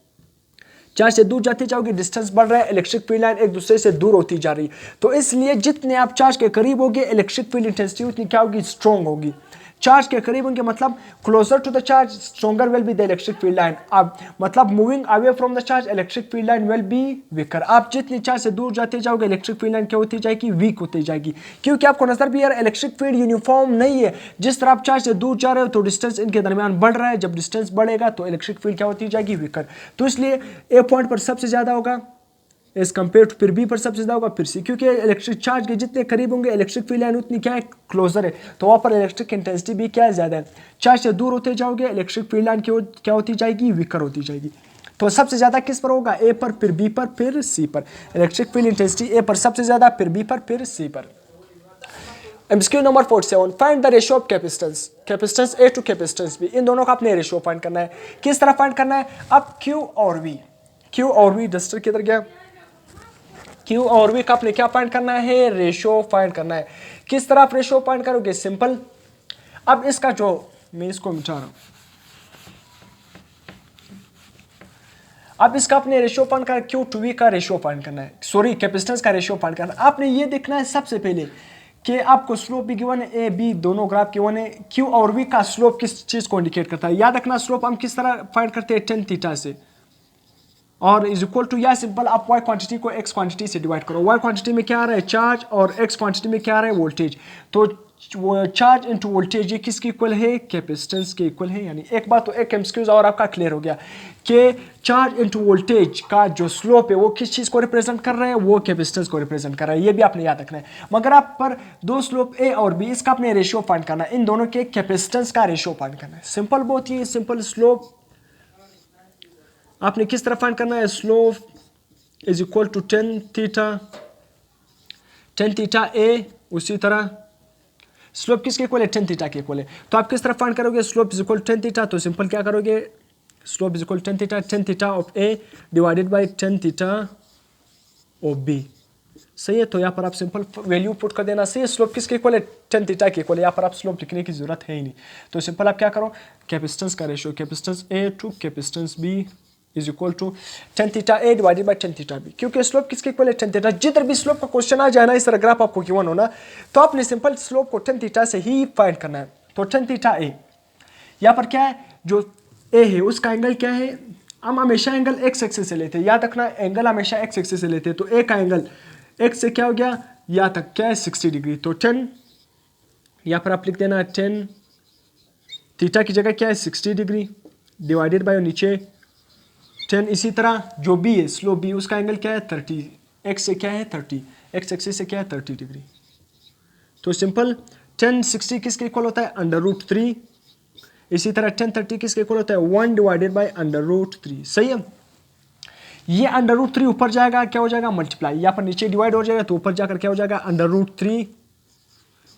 चार्ज से दूर जाते जाओगे डिस्टेंस बढ़ रहा है, इलेक्ट्रिक फील्ड लाइन एक दूसरे से दूर होती जा रही है। तो इसलिए जितने आप चार्ज के करीब होगे इलेक्ट्रिक फील्ड इंटेंसिटी उतनी क्या होगी, स्ट्रॉन्ग होगी। चार्ज के करीब होंगे मतलब closer to the charge stronger will be the electric field line. अब मतलब moving away from the charge electric field line will be weaker. आप जितनी चार्ज से दूर जाते जाओगे इलेक्ट्रिक फील्ड लाइन क्या होती जाएगी, वीक होती जाएगी, क्योंकि आपको नजर भी यार इलेक्ट्रिक फील्ड यूनिफॉर्म नहीं है। जिस तरह आप चार्ज से दूर जा रहे हो तो डिस्टेंस इनके दरमियान बढ़ रहा है, जब डिस्टेंस बढ़ेगा तो इलेक्ट्रिक फील्ड क्या होती जाएगी, वीकर। तो इसलिए ए पॉइंट पर सबसे ज्यादा होगा एज कम्पेयर टू, फिर बी पर सबसे ज्यादा होगा, फिर सी, क्योंकि इलेक्ट्रिक चार्ज के जितने करीब होंगे इलेक्ट्रिक फील्ड लाइन उतनी क्या है, क्लोजर है, तो वहाँ पर इलेक्ट्रिक इंटेंसिटी भी क्या है, ज्यादा है। चार्ज से दूर होते जाओगे इलेक्ट्रिक फील्ड लाइन क्या होती जाएगी, वीकर होती जाएगी। तो सबसे ज्यादा किस पर होगा, ए पर, फिर बी पर, फिर सी पर। इलेक्ट्रिक फील्ड इंटेंसिटी ए पर सबसे ज्यादा, फिर बी पर, फिर सी पर। MCQ number 47, find the ratio of capacitance, capacitance A to capacitance B, इन दोनों का अपने रेशियो फाइंड करना है। किस तरह फाइंड करना है, अब Q और V डस्टर किधर गया, Q और V का आपने क्या फाइंड करना है, रेशियो फाइंड करना है। किस तरह आप रेशियो फाइंड करोगे, सिंपल। अब इसका जो मैं इसको मिटा रहा हूं, अब इसका अपने रेशियो फाइंड करना है, Q to V का रेशियो फाइंड करना है, सॉरी कैपेसिटेंस का रेशियो फाइंड करना है। आपने ये देखना है सबसे पहले कि आपको स्लोप भी गिवन है, ए बी दोनों ग्राफ गिवन है, Q और V का स्लोप किस चीज को इंडिकेट करता है। याद रखना स्लोप हम किस तरह फाइंड करते हैं, tan थीटा से, और इज इक्वल टू, या सिंपल आप y क्वांटिटी को x क्वांटिटी से डिवाइड करो। y क्वांटिटी में क्या आ रहा है, चार्ज, और x क्वांटिटी में क्या आ रहा है, वोल्टेज। तो चार्ज इनटू वोल्टेज ये किसके इक्वल है, कैपेसिटेंस के इक्वल है। यानी एक बात तो एक एमसीक्यूज और आपका क्लियर हो गया कि चार्ज इनटू वोल्टेज का जो स्लोप है वो किस चीज को रिप्रेजेंट कर रहा है, वो कैपेसिटेंस को रिप्रेजेंट कर रहा है। ये भी आपने याद रखना है। मगर आप पर दो स्लोप ए और बी, इसका अपने रेशियो फाइंड करना है, इन दोनों के कैपेसिटेंस का रेशियो फाइंड करना है। सिंपल बहुत ही सिंपल। स्लोप आपने किस तरह फाइंड करना है, slope is equal to tan theta A, उसी तरह स्लोप किसके इक्वल है, tan थीटा के इक्वल है। तो आप किस तरह फाइंड करोगे, slope is equal to tan theta, तो सिंपल क्या करोगे, slope is equal to tan theta of A divided by tan theta of B. सही है, तो यहाँ पर आप सिंपल वैल्यू पुट कर देना। सही है, स्लोप किसके इक्वल है, tan थीटा के इक्वल है। यहाँ पर आप स्लोप लिखने की जरूरत है ही नहीं। तो सिंपल आप क्या करो, कैपेसिटेंस का ratio, capacitance A to capacitance B is equal to tan theta A divided by tan theta B, क्योंकि स्लोप किसके इक्वल है, टेन थीटा। जिधर भी स्लोप का क्वेश्चन आ जाए ना, इस तरह ग्राफ आपको गिवन होना, तो आपने सिंपल स्लोप को टेन थीटा से ही फाइंड करना है। तो टेन थीटा ए, यहाँ पर क्या है, जो ए है उसका एंगल क्या है, हम हमेशा एंगल एक्स एक्सिस से लेते हैं, याद रखना एंगल हमेशा एक्स एक्सिस से लेते हैं। तो ए का एंगल एक्स से क्या हो गया, यहाँ तक क्या है 60 डिग्री। तो 10, यहाँ पर आप लिख देना 10 थीटा की जगह क्या है 60 डिग्री डिवाइडेड बाय नीचे 10। इसी तरह जो बी है स्लोप बी, उसका एंगल क्या है 30, एक्स से क्या है 30, एक्स एक्सिस से क्या है 30 डिग्री। तो सिंपल 10 60 किसके इक्वल होता है, √3। इसी तरह 10 30 किसके इक्वल होता है, 1 डिवाइडेड बाय √3। सही है, ये √3 ऊपर जाएगा क्या हो जाएगा मल्टीप्लाई, यहाँ पर नीचे डिवाइड हो जाएगा तो ऊपर जाकर क्या हो जाएगा √3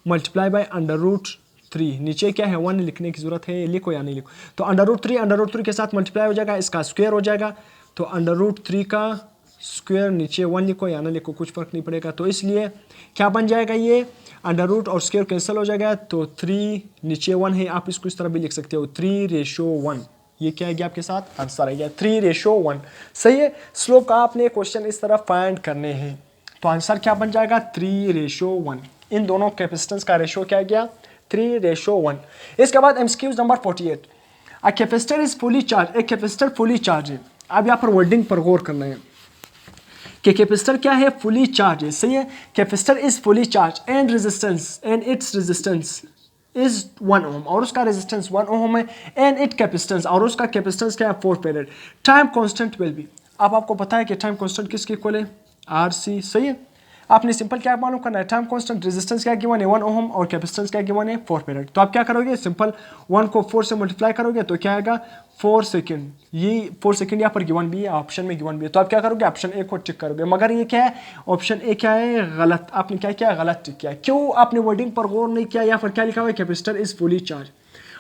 मल्टीप्लाई बाय √3। नीचे क्या है 1 लिखने की जरूरत है, लिखो या नहीं लिखो। तो √3 के साथ मल्टीप्लाई हो जाएगा, इसका स्क्वायर हो जाएगा। तो √3 का स्क्वायर, नीचे 1 लिखो या ना लिखो कुछ फर्क नहीं पड़ेगा। तो इसलिए क्या बन जाएगा, ये अंडर और स्क्वायर कैंसिल हो जाएगा। तो 3 नीचे 1 है, आप इसको इस तरह भी लिख सकते हो 3:1। ये क्या है गया आपके साथ आंसर आ गया 3:1। सही है, स्लोप का आपने क्वेश्चन इस तरह फाइंड करने हैं। तो आंसर क्या बन जाएगा 3:1। इन दोनों कैपेसिटेंस का रेशो क्या गया 3:1। इसके बाद MCQs number 48। A capacitor is fully charge, एक कैपेसिटर फुली चार्ज है। अब यहाँ पर वर्डिंग पर गौर करना है कि कैपेसिटर क्या है, फुली चार्ज है। सही है, capacitor is fully charge and resistance and its resistance is 1 ओम, और उसका रेजिस्टेंस 1 ओम है। एंड इट कैपेसिटेंस, और उसका कैपेसिटेंस क्या है 4 farad. Time constant will be, अब आपको पता है कि टाइम कांस्टेंट किसके इक्वल है RC। सही है, आपने सिंपल क्या मालूम करना है, टाइम कांस्टेंट रेजिस्टेंस क्या गिवन है 1 ओम और कैपेसिटेंस क्या गिवन है 4 फैराड। तो आप क्या करोगे, सिंपल 1 को 4 से मल्टीप्लाई करोगे तो क्या आएगा 4 सेकंड। ये 4 सेकंड यहाँ पर गिवन भी है, ऑप्शन में गिवन भी है। तो आप क्या करोगे, ऑप्शन ए को टिक करोगे। मगर ये क्या है, ऑप्शन ए क्या है गलत, आपने क्या किया गलत टिक किया। क्यों, आपने वर्डिंग पर गौर नहीं किया। यहाँ पर क्या लिखा हुआ है, कैपेसिटर इज फुली चार्ज।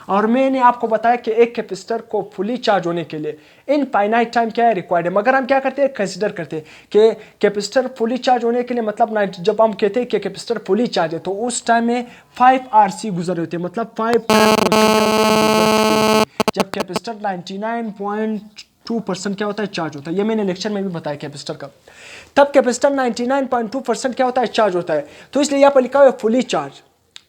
और मैंने आपको बताया कि एक कैपेसिटर को फुली चार्ज होने के लिए इनफाइनाइट टाइम क्या है रिक्वायर्ड है। मगर हम क्या करते हैं, कंसीडर करते हैं कि कैपेसिटर फुली चार्ज होने के लिए मतलब जब हम कहते हैं कि कैपेसिटर फुली चार्ज है तो उस टाइम में 5 RC गुजर होते हैं, मतलब 5 जब कैपेसिटर 99.2% क्या होता है चार्ज होता है। ये मैंने लेक्चर में भी बताया कैपेसिटर का। तब कैपेसिटर 99.2% क्या होता है चार्ज होता है। तो इसलिए यहाँ पर लिखा हुआ है fully charge.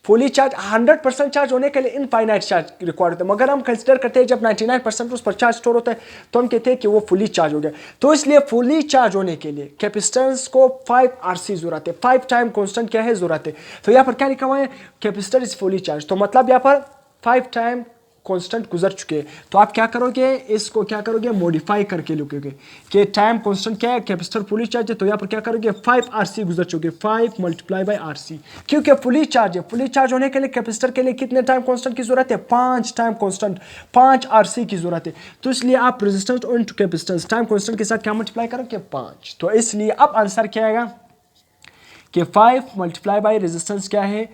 Fully charge 100% charge होने के लिए इनफाइनाइट चार्ज रिक्वायर्ड होता है। मगर हम कंसीडर करते हैं जब 99% उस पर चार्ज स्टोर होता है तो हम कहते हैं कि वो फुली चार्ज हो गया। तो इसलिए फुली चार्ज होने के लिए कैपेसिटेंस को 5 RC जरूरत है, 5 टाइम कांस्टेंट क्या है जरूरत है। तो यहाँ पर क्या लिखा हुआ है, कैपेसिटर इज फुली चार्ज। तो मतलब यहाँ पर 5 टाइम कांस्टेंट गुजर चुके हैं। तो आप क्या करोगे, इसको क्या करोगे मॉडिफाई करके लिखोगे कि टाइम कांस्टेंट क्या है, कैपेसिटर फुली चार्ज है। तो यहाँ पर क्या करोगे 5 RC गुजर चुके, 5 मल्टीप्लाई बाय RC, क्योंकि फुली चार्ज है। फुली चार्ज होने के लिए कैपेसिटर के लिए कितने टाइम कांस्टेंट की जरूरत है, 5 टाइम कांस्टेंट, 5 RC की जरूरत है। तो इसलिए आप resistance into capacitance time constant के साथ क्या मल्टीप्लाई करोगे 5। तो इसलिए अब आंसर क्या आएगा कि 5 मल्टीप्लाई बाय रेजिस्टेंस क्या है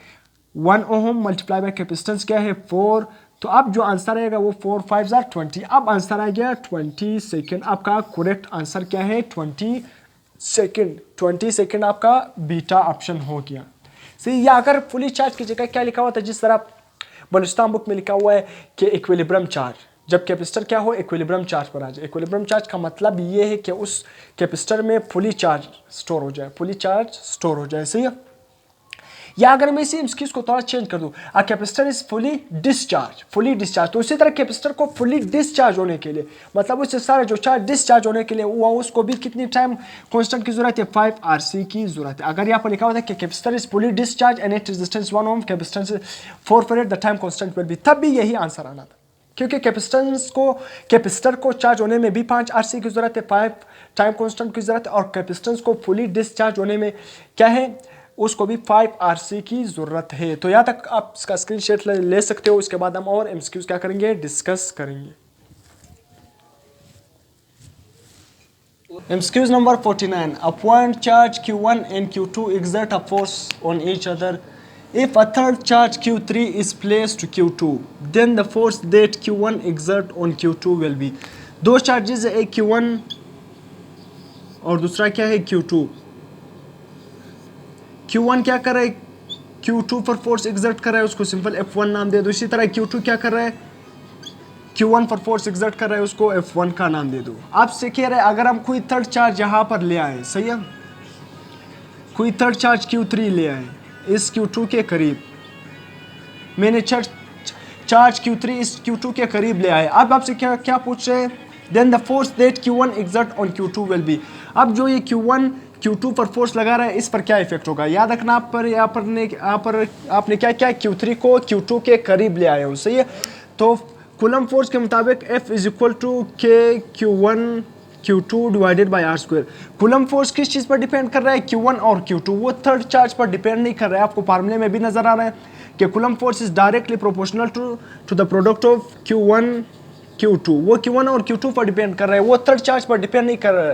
1 ओम मल्टीप्लाई बाय कैपेसिटेंस क्या है 4। तो अब जो आंसर आएगा वो 4 5 20। अब आंसर आ गया 20 सेकेंड। आपका करेक्ट आंसर क्या है 20 सेकेंड। 20 सेकेंड आपका बीटा ऑप्शन हो गया। सही, या अगर फुली चार्ज की जगह क्या लिखा हुआ था, जिस तरह बलुचिस्तान बुक में लिखा हुआ है कि इक्विलिब्रियम चार्ज, जब कैपेसिटर क्या हो इक्विलिब्रियम चार्ज पर आ जाए। इक्विलिब्रियम चार्ज का मतलब ये है कि उस कैपेसिटर में फुली चार्ज स्टोर हो जाए, फुली चार्ज स्टोर हो जाए। सही है, या अगर मैं इसी एमसीक्यूज को थोड़ा चेंज कर दूं, a capacitor is fully discharge, fully discharge. तो इसी तरह कैपेसिटर को फुली डिस्चार्ज होने के लिए मतलब उससे सारा जो चार्ज डिस्चार्ज होने के लिए हुआ उसको भी कितनी टाइम कांस्टेंट की जरूरत है 5 RC की जरूरत है। अगर यहाँ पर लिखा होता है कि capacitor is fully discharge and it resistance 1 ohm, capacitance 4 farad, the time constant will be, तब भी यही आंसर आना था। क्योंकि कैपेसिटर को चार्ज होने में भी 5 RC की जरूरत है, 5 टाइम कांस्टेंट की जरूरत है, और कैपेसिटेंस को फुली डिस्चार्ज होने में क्या है उसको भी 5 RC की जरूरत है। तो यहाँ तक आप इसका स्क्रीनशॉट ले सकते हो। इसके बाद हम और एमसीक्यूज क्या करेंगे डिस्कस करेंगे। MCQs number 49। A point charge Q1 and Q2 exert a force on each other. If a third charge Q3 is placed to Q2, then the force that Q1 exert on Q2 will be। दो charges है, एक Q1 और दूसरा क्या है Q2। Q1 क्या कर रहा है, Q2 पर फोर्स एक्सर्ट कर रहा है, उसको सिंपल F1 नाम दे दो। इसी तरह Q2 क्या कर रहा है, Q1 पर फोर्स एग्जर्ट कर रहा है उसको F1 का नाम दे दो। आपसे कह रहे हैं अगर हम कोई थर्ड चार्ज यहाँ पर ले आए, सही है, कोई थर्ड चार्ज Q3 ले आए इस Q2 के करीब, मैंने चार्ज Q3 इस Q2 के करीब ले आए। अब आपसे क्या क्या पूछ रहे हैं, then the force that Q1 exert on Q2 will be. अब जो ये Q1 Q2 पर फोर्स लगा रहा है इस पर क्या इफेक्ट होगा, याद रखना आप पर यहाँ पर आपने क्या क्या Q3 को Q2 के करीब ले आए हो, सही है। तो कूलम फोर्स के मुताबिक F is equal to k Q1 Q2 divided by R square. Coulomb force किस चीज़ पर डिपेंड कर रहा है, Q1 और Q2, वो थर्ड चार्ज पर डिपेंड नहीं कर रहा है। आपको फार्मूले में भी नजर आ रहा है कि coulomb force is directly proportional to the product of Q1 Q2, वो Q1 और Q2 पर डिपेंड कर रहा है, वो थर्ड चार्ज पर डिपेंड नहीं कर रहा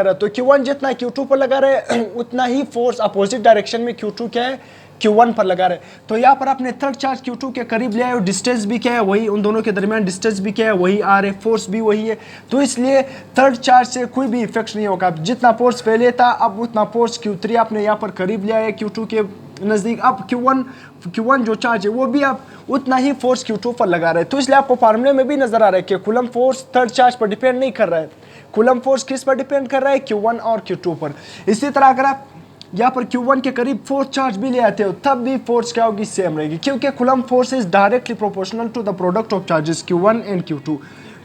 है। तो Q1 जितना Q2 पर लगा रहा है उतना ही फोर्स अपोजिट डायरेक्शन में Q2 क्या है, Q1 पर लगा रहे। तो यहाँ पर आपने थर्ड चार्ज Q2 के करीब ले आए हो, डिस्टेंस भी क्या है वही, उन दोनों के दरमियान डिस्टेंस भी क्या है वही आ रहे, फोर्स भी वही है। तो इसलिए थर्ड चार्ज से कोई भी इफेक्ट नहीं होगा। जितना फोर्स पहले था अब उतना फोर्स Q3 आपने यहाँ पर करीब ले आए Q2 के नज़दीक। अब Q1 जो चार्ज है वो भी आप उतना ही फोर्स Q2 पर लगा रहे हैं। तो इसलिए आपको फार्मूले में भी नजर आ रहा है कि कूलम फोर्स थर्ड चार्ज पर डिपेंड नहीं कर रहा है, कूलम फोर्स किस पर डिपेंड कर रहा है, Q1 और Q2 पर। इसी तरह अगर आप यहाँ पर Q1 के करीब फोर्स चार्ज भी ले आते हो तब भी फोर्स क्या होगी, सेम रहेगी, क्योंकि coulomb force is directly proportional to the product of charges Q1 and Q2।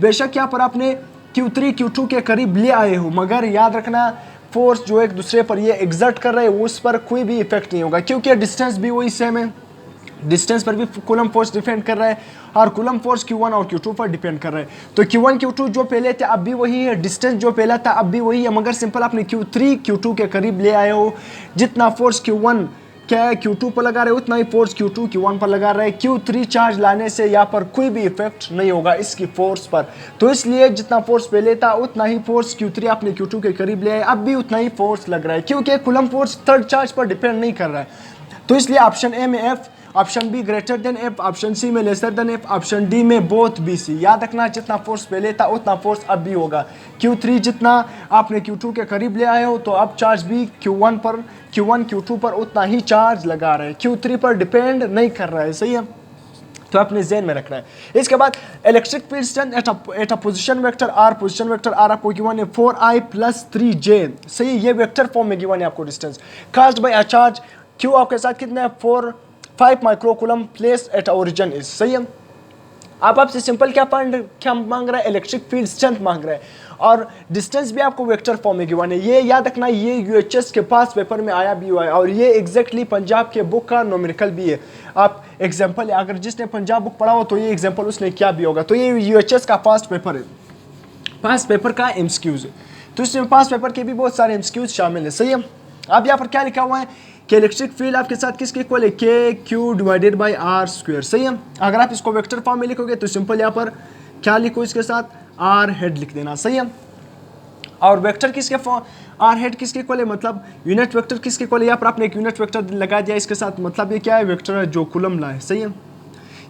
बेशक यहाँ पर आपने Q3 Q2 के करीब ले आए हो, मगर याद रखना फोर्स जो एक दूसरे पर ये एग्जर्ट कर रहे हैं उस पर कोई भी इफेक्ट नहीं होगा, क्योंकि डिस्टेंस भी वही सेम है। डिस्टेंस पर भी कूलम फोर्स डिपेंड कर रहा है और कूलम फोर्स Q1 और Q2 पर डिपेंड कर रहा है। तो Q1 Q2 जो पहले थे अब भी वही है, डिस्टेंस जो पहला था अब भी वही है, मगर सिंपल आपने Q3 Q2 के करीब ले आए हो। जितना फोर्स Q1 क्या है Q2 पर लगा रहे हो उतना ही फोर्स Q2 Q1 पर लगा रहे हैं। Q3 चार्ज लाने से यहाँ पर कोई भी इफेक्ट नहीं होगा इसकी फोर्स पर। तो इसलिए जितना फोर्स पहले था उतना ही फोर्स Q3 आपने Q2 के करीब ले आए, अब भी उतना ही फोर्स लग रहा है, क्योंकि कूलम फोर्स थर्ड चार्ज पर डिपेंड नहीं कर रहा है। तो इसलिए ऑप्शन ए में F, option B greater than F, option C में lesser than F, option D में बोथ बी सी। याद रखना जितना फोर्स पहले था उतना फोर्स अब भी होगा। Q3 जितना आपने Q2 के करीब ले आए हो तो अब चार्ज भी Q1 Q2 पर उतना ही चार्ज लगा रहे हैं, Q3 पर डिपेंड नहीं कर रहा है, सही है। तो अपने ज़हन में रखना है। इसके बाद electric field strength at a position vector R, position vector R आपको गिवन है 4I + 3J, सही। ये वेक्टर फॉर्म में गिवन है आपको distance caused bye a charge Q आपके साथ कितना है 5 microcoulomb place at origin is, सही है। आप आपसे सिंपल क्या मांग रहा है, इलेक्ट्रिक फील्ड स्ट्रेंथ मांग रहा है, और डिस्टेंस भी आपको वेक्टर फॉर्म में गिवन है। ये याद रखना ये UHS के पास पेपर में आया भी हुआ है, और ये एग्जैक्टली पंजाब के बुक का न्यूमेरिकल भी है। आप एग्जाम्पल अगर जिसने पंजाब बुक पढ़ा हो तो ये एग्जाम्पल उसने क्या भी होगा। तो ये UHS का पास्ट पेपर है, पास्ट पेपर का MCQs है, तो इसमें पास्ट पेपर के भी बहुत सारे MCQs शामिल है, सही है। अब यहाँ पर क्या लिखा हुआ है कि इलेक्ट्रिक फील्ड आपके साथ किसके इक्वल है, KQ divided by R square, सही है। अगर आप इसको वेक्टर फॉर्म में लिखोगे तो सिंपल यहाँ पर क्या लिखो, इसके साथ R हेड लिख देना, सही है। और वेक्टर किसके R हेड किसके इक्वल है, मतलब यूनिट वेक्टर किसके इक्वल है। यहाँ पर आपने एक यूनिट वेक्टर लगा दिया इसके साथ, मतलब ये क्या है, वेक्टर है जो कूलम ला है, सही है।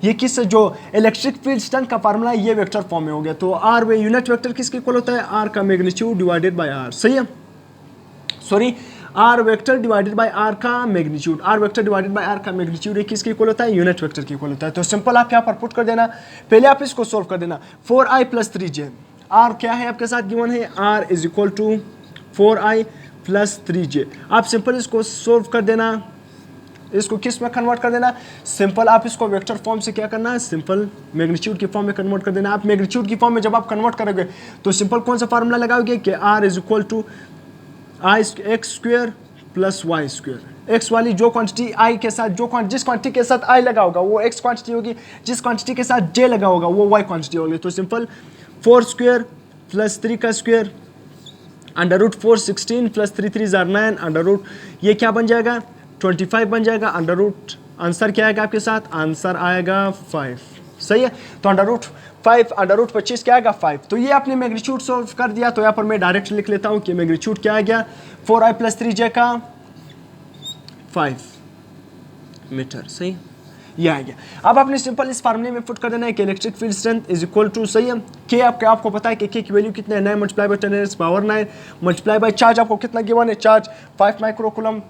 ये किस जो इलेक्ट्रिक फील्ड स्ट्रेंथ का फार्मूला है ये वेक्टर फॉर्म में हो गया। तो R वे यूनिट वेक्टर किसके इक्वल होता है, R का मैग्नीट्यूड डिवाइडेड बाय R, सही है। Sorry, R vector divided by R का magnitude, R vector divided by R का मैग्नीट्यूड किसके इक्वल होता है, यूनिट वेक्टर के इक्वल होता है। तो सिंपल आप यहाँ पर पुट कर देना, पहले आप इसको सोल्व कर देना। 4I + 3J, R क्या है आपके साथ गिवन है, R is equal to 4I + 3J। आप सिंपल इसको सोल्व कर देना, इसको किस में कन्वर्ट कर देना, सिंपल आप इसको वेक्टर फॉर्म से क्या करना है, सिंपल मैग्नीट्यूड की फॉर्म में कन्वर्ट कर देना। आप मैग्नीट्यूड की फॉर्म में जब आप कन्वर्ट करोगे तो सिंपल कौन सा फार्मूला लगाओगे कि R is equal to x square plus y square. x वाली जो क्वांटिटी i के साथ जिस क्वांटिटी के साथ i लगा होगा वो x क्वांटिटी होगी, जिस क्वांटिटी के साथ j लगा होगा वो y क्वांटिटी होगी। तो सिंपल 4 स्क्वायर प्लस 3 का स्क्वायर √4 16 प्लस 3 3 = 9 अंडर ये क्या बन जाएगा 25 बन जाएगा। आंसर क्या आएगा आपके साथ, आंसर आएगा 5, सही है। तो √25 क्या आएगा 5। तो ये आपने मैग्नीट्यूड सॉल्व कर दिया। तो यहाँ पर मैं डायरेक्ट लिख लेता हूँ कि मैग्नीट्यूड क्या आ गया 4I + 3J का 5 मीटर, सही ये आ गया। अब आपने सिंपल इस फार्मूले में पुट कर देना है कि electric field strength is equal to, सही है, के आपको पता है कि के की वैल्यू कितने 9 × 10⁻⁹ मल्टीप्लाई बाय चार्ज आपको कितना गिवन है, charge 5 microcoulomb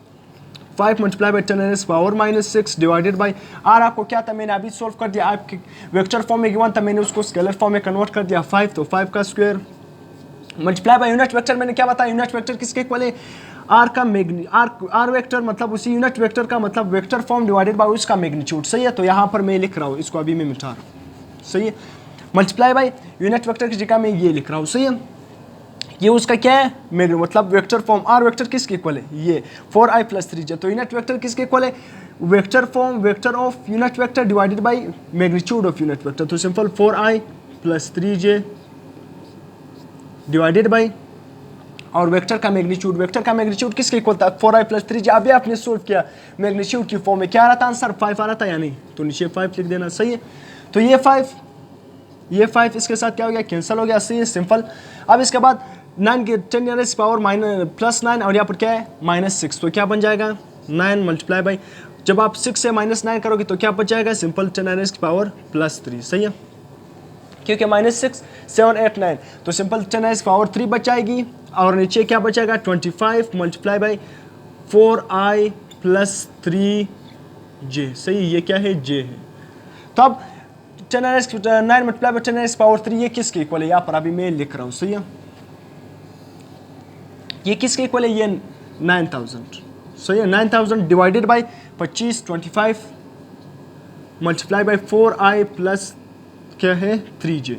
5 multiply by 10⁻⁻⁶ divided by R आपको क्या था, मैंने अभी सोल्व कर दिया, आपके वेक्टर फॉर्म में गिवन था, मैंने उसको स्केलर फॉर्म में कन्वर्ट कर दिया 5, तो 5 का square multiply by unit vector, मैंने क्या बताया यूनिट वेक्टर किसके इक्वल है, आर का आर वेक्टर मतलब उसी यूनिट वेक्टर का मतलब वेक्टर फॉर्म डिवाइडेड बाई उसका मैग्नीट्यूड, सही है। तो यहाँ पर मैं लिख रहा हूँ, इसको अभी मैं मिटा रहा हूँ, सही है। मल्टीप्लाई बाई यूनिट वेक्टर की जगह मैं ये लिख रहा हूँ, सही है। ये उसका क्या है, मतलब वेक्टर फॉर्म आर वेक्टर किसके इक्वल है, ये 4i + 3j, तो यूनिट वेक्टर किसके इक्वल है, vector form vector of unit vector divided by magnitude of unit vector, तो simple 4i + 3j divided by और वेक्टर का मैग्नीट्यूड किसके इक्वल था, 4i + 3j। अभी आपने सोल्व किया मैग्नीट्यूड की फॉर्म में, क्या आ रहा था आंसर, 5 आ रहा था या नहीं, तो नीचे 5 लिख देना, सही है। तो ये 5 इसके साथ क्या हो गया, कैंसिल हो गया, सही है, सिंपल। अब इसके बाद 9 के 10⁻⁻⁻ +9 और यहाँ पर क्या है -6, तो क्या बन जाएगा 9 मल्टीप्लाई बाई, जब आप 6 से -9 करोगे तो क्या बच जाएगा, सिंपल 10⁻⁻3, सही है, क्योंकि -6 7 8 9, तो सिंपल 10⁻3 बच जाएगी और नीचे क्या बचेगा 25 मल्टीप्लाई बाई 4i + 3j, सही, ये क्या है, j है। तो अब 9 मल्टीप्लाई बाई 10⁻3 ये किसके इक्वल है, यहाँ पर अभी मैं लिख रहा हूँ, सही है, ये किसके इक्वल है, ये 9000, सही है, 9000 divided by 25 multiply by 4i + क्या है 3j,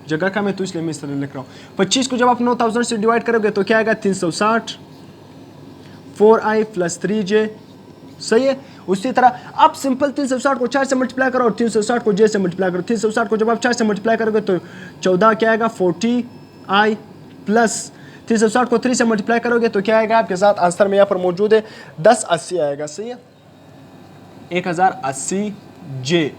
जगह का मैं तो इसलिए मैं इस तरह लिख रहा हूँ। 25 को जब आप 9000 से डिवाइड करोगे तो क्या आएगा 360, 4i + 3j, सही है। उसी तरह आप सिंपल 360 को 4 से मल्टीप्लाई करो और 360 को j से मल्टीप्लाई करो, 360 को जब आप 4 से मल्टीप्लाई करोगे तो 14 क्या आएगा 40i प्लस 360 को 3 से मल्टीप्लाई करोगे तो क्या आएगा आपके साथ आंसर में यहाँ पर मौजूद है 1080 आएगा, सही है, 1080 j।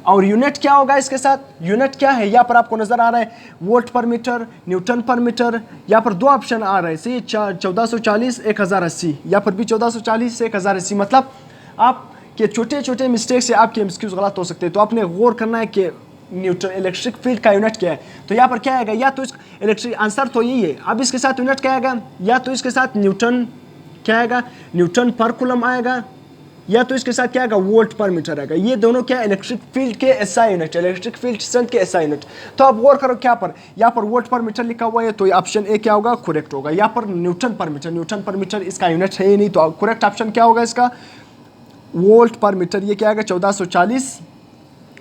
और यूनिट क्या होगा इसके साथ, यूनिट क्या है, यहाँ पर आपको नजर आ रहा है वोल्ट पर मीटर, न्यूटन पर मीटर, यहाँ पर दो ऑप्शन आ रहे हैं, सही, 1440 1080, यहाँ पर भी 1440 से 1080, मतलब आपके छोटे छोटे मिस्टेक से आपके एमसीक्यूज गलत हो सकते हैं, तो आपने गौर करना है कि न्यूटन इलेक्ट्रिक फील्ड का यूनिट क्या है, तो यहाँ पर क्या आएगा, या तो इस इलेक्ट्रिक आंसर तो यही है, अब इसके साथ यूनिट क्या आएगा, या तो इसके साथ न्यूटन क्या आएगा, न्यूटन पर कूलम आएगा, या तो इसके साथ क्या आएगा वोल्ट पर मीटर आएगा, ये दोनों क्या इलेक्ट्रिक फील्ड के SI unit, electric field strength के एसआई यूनिट। तो आप गौर करो क्या पर, यहाँ पर वोल्ट पर मीटर लिखा हुआ है, तो ऑप्शन ए क्या होगा, करेक्ट होगा। यहाँ पर न्यूटन पर मीटर इसका यूनिट है ही नहीं, तो करेक्ट ऑप्शन क्या होगा इसका, वोल्ट पर मीटर, ये क्या आएगा 1440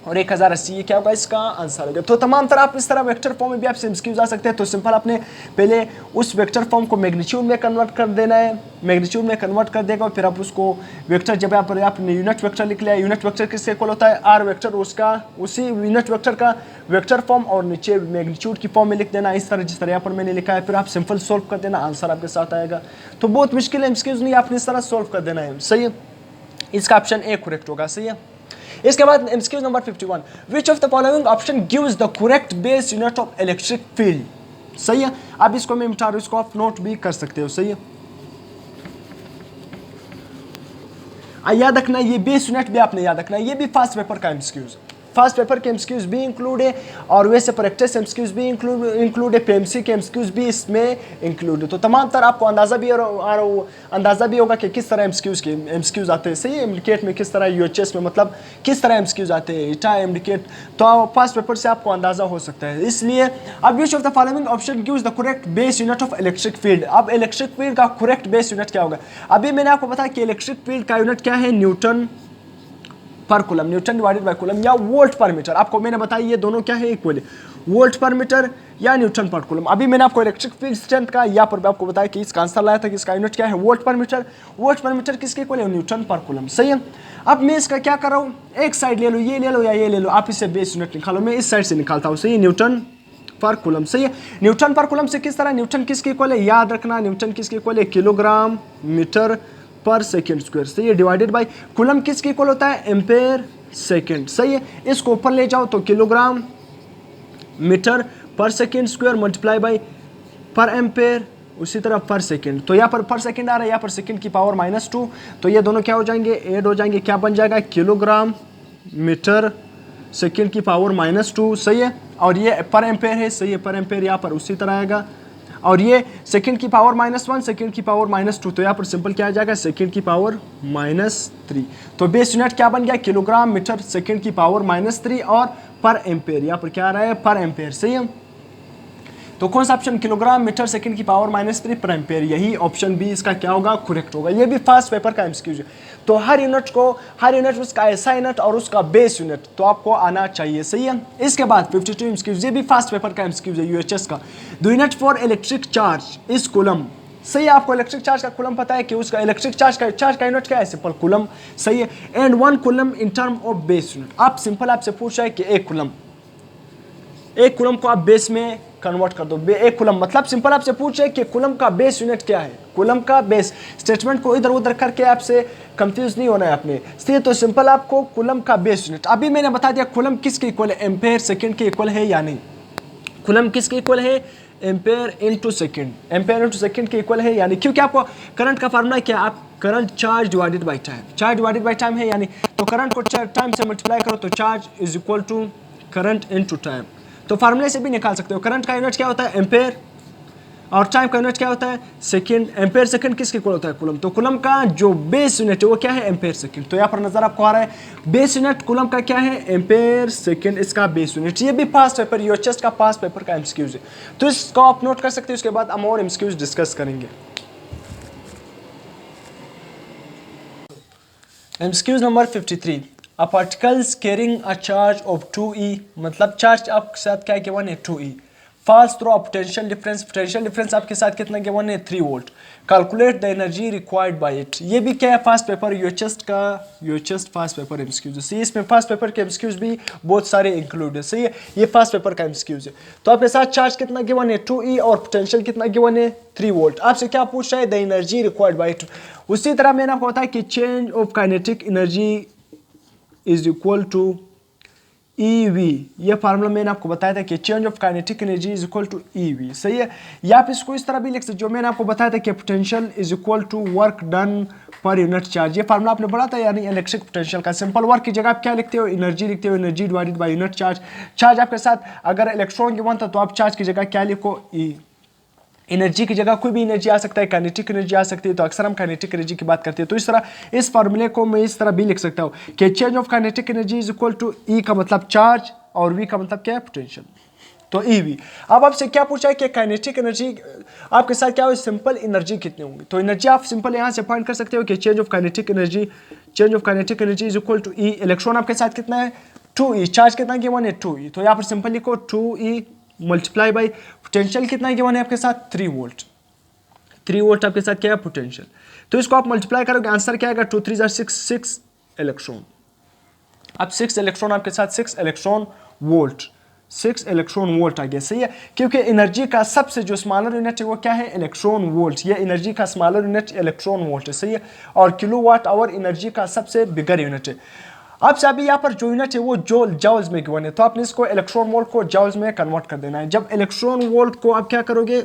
और 1080, ये क्या होगा इसका आंसर होगा। तो तमाम तरह आप इस तरह वेक्टर फॉर्म में भी आप एमसीक्यूज आ सकते हैं, तो सिंपल आपने पहले उस वेक्टर फॉर्म को मैग्नीट्यूड में कन्वर्ट कर देना है, मैग्नीट्यूड में कन्वर्ट कर देगा और फिर आप उसको वेक्टर, जब यहाँ पर आपने यूनिट वेक्टर लिख लिया, यूनिट वेक्टर किसके इक्वल होता है, आर वेक्टर, उसका उसी यूनिट वेक्टर का वेक्टर फॉर्म और नीचे मैग्नीट्यूड की फॉर्म में लिख देना, इस तरह जिस तरह यहाँ पर मैंने लिखा है, फिर आप सिंपल सोल्व कर देना, आंसर आपके साथ आएगा। तो बहुत मुश्किल एमसीक्यूज नहीं, आपने इस तरह सोल्व कर देना है, सही है, इसका ऑप्शन ए करेक्ट होगा, सही है। इसके बाद MCQ number 51, which of the following option gives the correct base unit of electric field, सही है। अब इसको मैं मिटा रहा हूं, इसको आप नोट भी कर सकते हो, सही है। याद रखना ये बेस यूनिट भी आपने याद रखना, ये भी फास्ट पेपर का एमसीक्यूज, फास्ट पेपर के एमसीक्यूज भी इंक्लूड है और वैसे प्रैक्टिस एमसीक्यूज भी इंक्लूड है, पीएमसी के एमसीक्यूज भी इसमें इंक्लूड है। तो तमाम तरह आपको अंदाजा भी होगा कि किस तरह एमसीक्यूज आते हैं, सही है, इम्प्लीकेट में किस तरह, यूएचएस में मतलब किस तरह एमसीक्यूज आते हैं, इटा इम्प्लीकेट, तो फास्ट पेपर से आपको अंदाजा हो सकता है। इसलिए अब which of the following option gives the correct base unit of electric field, अब इलेक्ट्रिक फील्ड का करेक्ट बेस यूनिट क्या होगा। अभी मैंने आपको बताया कि इलेक्ट्रिक फील्ड का यूनिट क्या है, न्यूटन पर coulomb, Newton divided by coulomb या वोल्ट पर मीटर, आपको मैंने बताया ये दोनों क्या है इक्वल है, वोल्ट पर मीटर या न्यूटन पर कूलम। अभी मैंने आपको इलेक्ट्रिक फील्ड स्ट्रेंथ का यहाँ पर भी आपको बताया कि इसका आंसर लाया था कि इसका यूनिट क्या है, वोल्ट पर मीटर, वोल्ट पर मीटर किसके इक्वल है, न्यूटन पर कूलम, सही है। अब मैं इसका क्या कर रहा हूँ, एक साइड ले लो, ये ले लो या ये ले लो, आप इससे बेस यूनिट निकालो, मैं इस साइड से निकालता हूँ, सही, न्यूटन पर कूलम, सही है। न्यूटन पर कूलम से किस तरह, न्यूटन किसके इक्वल है, याद रखना न्यूटन किसके इक्वल है, किलोग्राम मीटर पर सेकेंड स्क्वायर, सही है, डिवाइडेड बाई कूलम किसके इक्वल होता है, एम्पेयर सेकेंड, सही है। इसको ऊपर ले जाओ तो किलोग्राम मीटर पर second square multiply by per ampere, उसी तरह पर सेकेंड, तो यहाँ पर सेकेंड आ रहा है, यहाँ पर सेकेंड की पावर -2, तो ये दोनों क्या हो जाएंगे, ऐड हो जाएंगे, क्या बन जाएगा, किलोग्राम मीटर सेकेंड की पावर -2, सही है, और ये पर एम्पेयर है, सही है, पर एम्पेयर यहाँ पर उसी तरह आएगा। और ये सेकंड की पावर -1, सेकंड की पावर -2, तो यहाँ पर सिंपल क्या आ जाएगा, सेकंड की पावर -3। तो बेस यूनिट क्या बन गया, किलोग्राम मीटर सेकंड की पावर -3 और पर एम्पेयर, यहाँ पर क्या आ रहा है, पर एम्पेयर। सही है, तो कौन सा ऑप्शन, किलोग्राम मीटर सेकंड की पावर -3 पर एम्पेयर, यही ऑप्शन बी इसका क्या होगा, करेक्ट होगा। ये भी फास्ट पेपर का एमसीक्यू है। तो हर यूनिट उसका ऐसा यूनिट और उसका बेस यूनिट तो आपको आना चाहिए। सही है, इसके बाद 52 एमसीक्यू, ये भी फास्ट पेपर का एमसीक्यू है यूएचएस का। The unit for electric charge is coulomb. सही है, आपको इलेक्ट्रिक चार्ज का कूलम पता है कि उसका इलेक्ट्रिक चार्ज का यूनिट क्या है, सिंपल कूलम। सही है, and 1 coulomb in term of base unit. आप सिंपल आपसे पूछ रहा है कि एक कूलम को आप बेस में कन्वर्ट कर दो। एक कूलम मतलब सिंपल आपसे पूछे कि कूलम का बेस यूनिट क्या है, कूलम का बेस। स्टेटमेंट को इधर उधर करके आपसे कंफ्यूज नहीं होना है आपने। इसलिए तो सिंपल आपको कूलम का बेस यूनिट, अभी मैंने बता दिया कूलम किसके इक्वल है, एम्पेयर सेकंड के इक्वल है या नहीं। कूलम किसके इक्वल है, ampere into second, ampere into second के इक्वल है यानी, क्योंकि आपको करंट का फार्मूला क्या, आप current charge divided by time, charge divided by time है यानी, तो करंट को टाइम से मल्टीप्लाई करो तो charge is equal to current into time. तो फार्मूले से भी निकाल सकते हो, करंट का यूनिट क्या होता है, एम्पेयर, और टाइम का यूनिट क्या होता है, सेकंड। एम्पेयर सेकंड किसके इक्वल होता है, कूलम। तो कूलम का जो बेस यूनिट है वो क्या है, एम्पेयर सेकंड। तो यहाँ पर नजर आपको आ रहा है बेस यूनिट कूलम का क्या है, एम्पेयर सेकंड, इसका बेस यूनिट। ये भी पास्ट पेपर यूएचएस का पास्ट पेपर का एमसीक्यूज है, तो इसको आप नोट कर सकते हो। उसके बाद हम और एमसीक्यूज डिस्कस करेंगे। MCQs number 53, a particles carrying a charge of 2e, मतलब चार्ज आपके साथ क्या गिवन है, 2e, falls through a potential difference आपके साथ कितना गिवन है, 3 volt. Calculate the energy required by it. ये भी क्या है, fast paper UHS fast paper MCQs है। सही, इसमें फास्ट पेपर के एमसीक्यूज भी बहुत सारे इंक्लूड है। सही है, ये फास्ट पेपर का एमसीक्यूज है। तो आपके साथ चार्ज कितना गिवन है, 2e, और पोटेंशियल कितना गिवन है, 3 वोल्ट। आपसे क्या पूछ रहा है, the energy required by it. उसी तरह मैंने आपको बताया कि change of kinetic energy is equal to EV। ये फार्मूला मैंने आपको बताया था कि change of kinetic energy is equal to EV। सही है, या आप इसको इस तरह भी लिख सकते जो मैंने आपको बताया था कि potential is equal to work done per unit charge. ये फार्मूला आपने पढ़ा था, यानी इलेक्ट्रिक पोटेंशियल का। सिंपल वर्क की जगह आप क्या लिखते हो, एनर्जी लिखते हो, energy divided by unit charge. Charge आपके साथ अगर इलेक्ट्रॉन गिवन था तो आप चार्ज की जगह क्या लिखो, E। एनर्जी की जगह कोई भी एनर्जी आ सकता है, काइनेटिक एनर्जी आ सकती है, तो अक्सर हम काइनेटिक एनर्जी की बात करते हैं। तो इस तरह इस फार्मूले को मैं इस तरह भी लिख सकता हूँ कि change of kinetic energy is equal to E का मतलब चार्ज और V का मतलब क्या है, पोटेंशियल। तो EV। अब आपसे क्या पूछा है कि काइनेटिक एनर्जी आपके साथ क्या हो, सिंपल एनर्जी कितनी होंगी। तो एनर्जी आप सिंपल यहाँ से फाइंड कर सकते हो कि change of kinetic energy is equal to E। Electron आपके साथ कितना है, 2E। चार्ज कितना गिवन है, 2E। तो यहाँ पर सिंपल लिखो 2E मल्टीप्लाई बाई पोटेंशियल कितना गिवन है आपके साथ, 3 वोल्ट। 3 वोल्ट आपके साथ क्या है, पोटेंशियल। तो इसको आप मल्टीप्लाई करोगे, आंसर क्या आएगा, 2 3 6 इलेक्ट्रॉन। अब 6 इलेक्ट्रॉन आपके साथ 6 इलेक्ट्रॉन वोल्ट आ गया। सही है, क्योंकि एनर्जी का सबसे जो स्मॉलर यूनिट है वो क्या है, इलेक्ट्रॉन वोल्ट। ये एनर्जी का स्मॉलर यूनिट इलेक्ट्रॉन वोल्ट है। सही है, और किलोवाट आवर एनर्जी का सबसे बिगर यूनिट है। अब से अभी यहाँ पर जो यूनिट है वो जॉल्स में गिवन है, तो आपने इसको इलेक्ट्रॉन वोल्ट को जॉल्स में कन्वर्ट कर देना है। जब इलेक्ट्रॉन वोल्ट को आप क्या करोगे,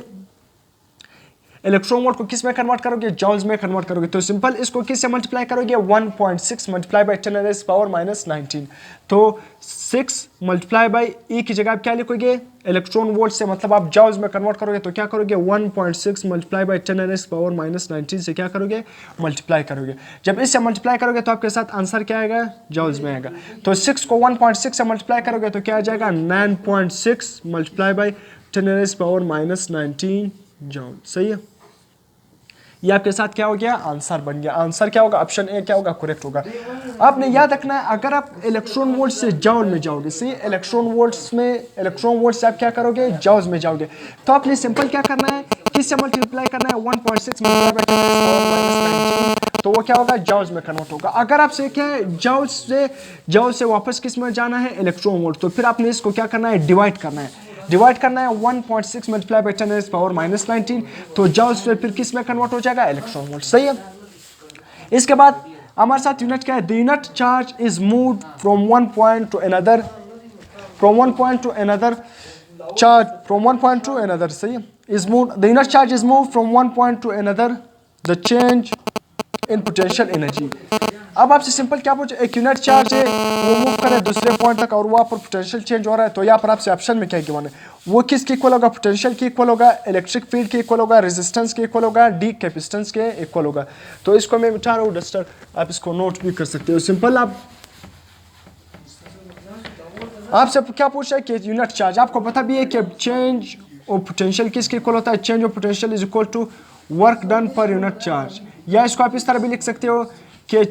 इलेक्ट्रॉन वोल्ट को किस में कन्वर्ट करोगे, जॉल्स में कन्वर्ट करोगे। तो सिंपल इसको किस से मल्टीप्लाई करोगे, 1.6 मल्टीप्लाई बाई 10⁻⁻⁻⁹। तो 6 मल्टीप्लाई बाई E की जगह आप क्या लिखोगे, इलेक्ट्रॉन वोल्ट से, मतलब आप जॉल्स में कन्वर्ट करोगे तो क्या करोगे, 1.6 मल्टीप्लाई बाई 10⁻⁻⁹ से क्या करोगे, मल्टीप्लाई करोगे। जब इससे मल्टीप्लाई करोगे तो आपके साथ आंसर क्या आएगा, जॉल्स में आएगा। तो 6 को 1.6 से मल्टीप्लाई करोगे तो क्या आ जाएगा, 9.6 मल्टीप्लाई बाई 10⁻⁻⁹ जॉल। सही है, ये आपके साथ क्या हो गया, आंसर बन गया। आंसर क्या होगा, ऑप्शन ए क्या होगा, करेक्ट होगा। आपने याद रखना है, अगर आप इलेक्ट्रॉन वोल्ट से जॉल में जाओगे, सही, इलेक्ट्रॉन वोल्ट से आप क्या करोगे, जॉल्स में जाओगे, तो आपने सिंपल क्या करना है, किससे मल्टीप्लाई करना है, 1.6 मल्टीप्लाई बाय 10⁻⁻⁹, तो वो क्या होगा, जॉल्स में कन्वर्ट होगा। अगर आपसे क्या है, जॉल से वापस किस में जाना है, इलेक्ट्रॉन वोल्ट, तो फिर आपने इसको क्या करना है, डिवाइड करना है। 1.6 मल्टीप्लाई बाई 10⁻⁻⁹, तो जॉल से फिर किस में कन्वर्ट हो जाएगा, इलेक्ट्रॉन वोल्ट। सही है, इसके बाद हमारे साथ यूनिट क्या है, the unit charge is moved from one point two another, सही है, is moved, the unit charge is moved from one point two another, the change in potential energy. अब आपसे सिंपल क्या पूछे, एक यूनिट चार्ज है वो मूव करे दूसरे पॉइंट तक और वहाँ पर पोटेंशियल चेंज हो रहा है, तो यहाँ पर आपसे ऑप्शन में क्या गिवन है, वो किसके इक्वल होगा, पोटेंशियल के इक्वल होगा, इलेक्ट्रिक फील्ड के इक्वल होगा, रेजिस्टेंस के इक्वल होगा, डी कैपेसिटेंस के इक्वल होगा। तो इसको मैं मिटा रहा हूँ डस्टर, आप इसको नोट भी कर सकते हो सिंपल। आपसे क्या पूछा है कि यूनिट चार्ज, आपको पता भी है कि चेंज ऑफ पोटेंशियल किसके इक्वल होता है, change of potential is equal to work done per unit charge, या इसको आप इस तरह भी लिख सकते हो कि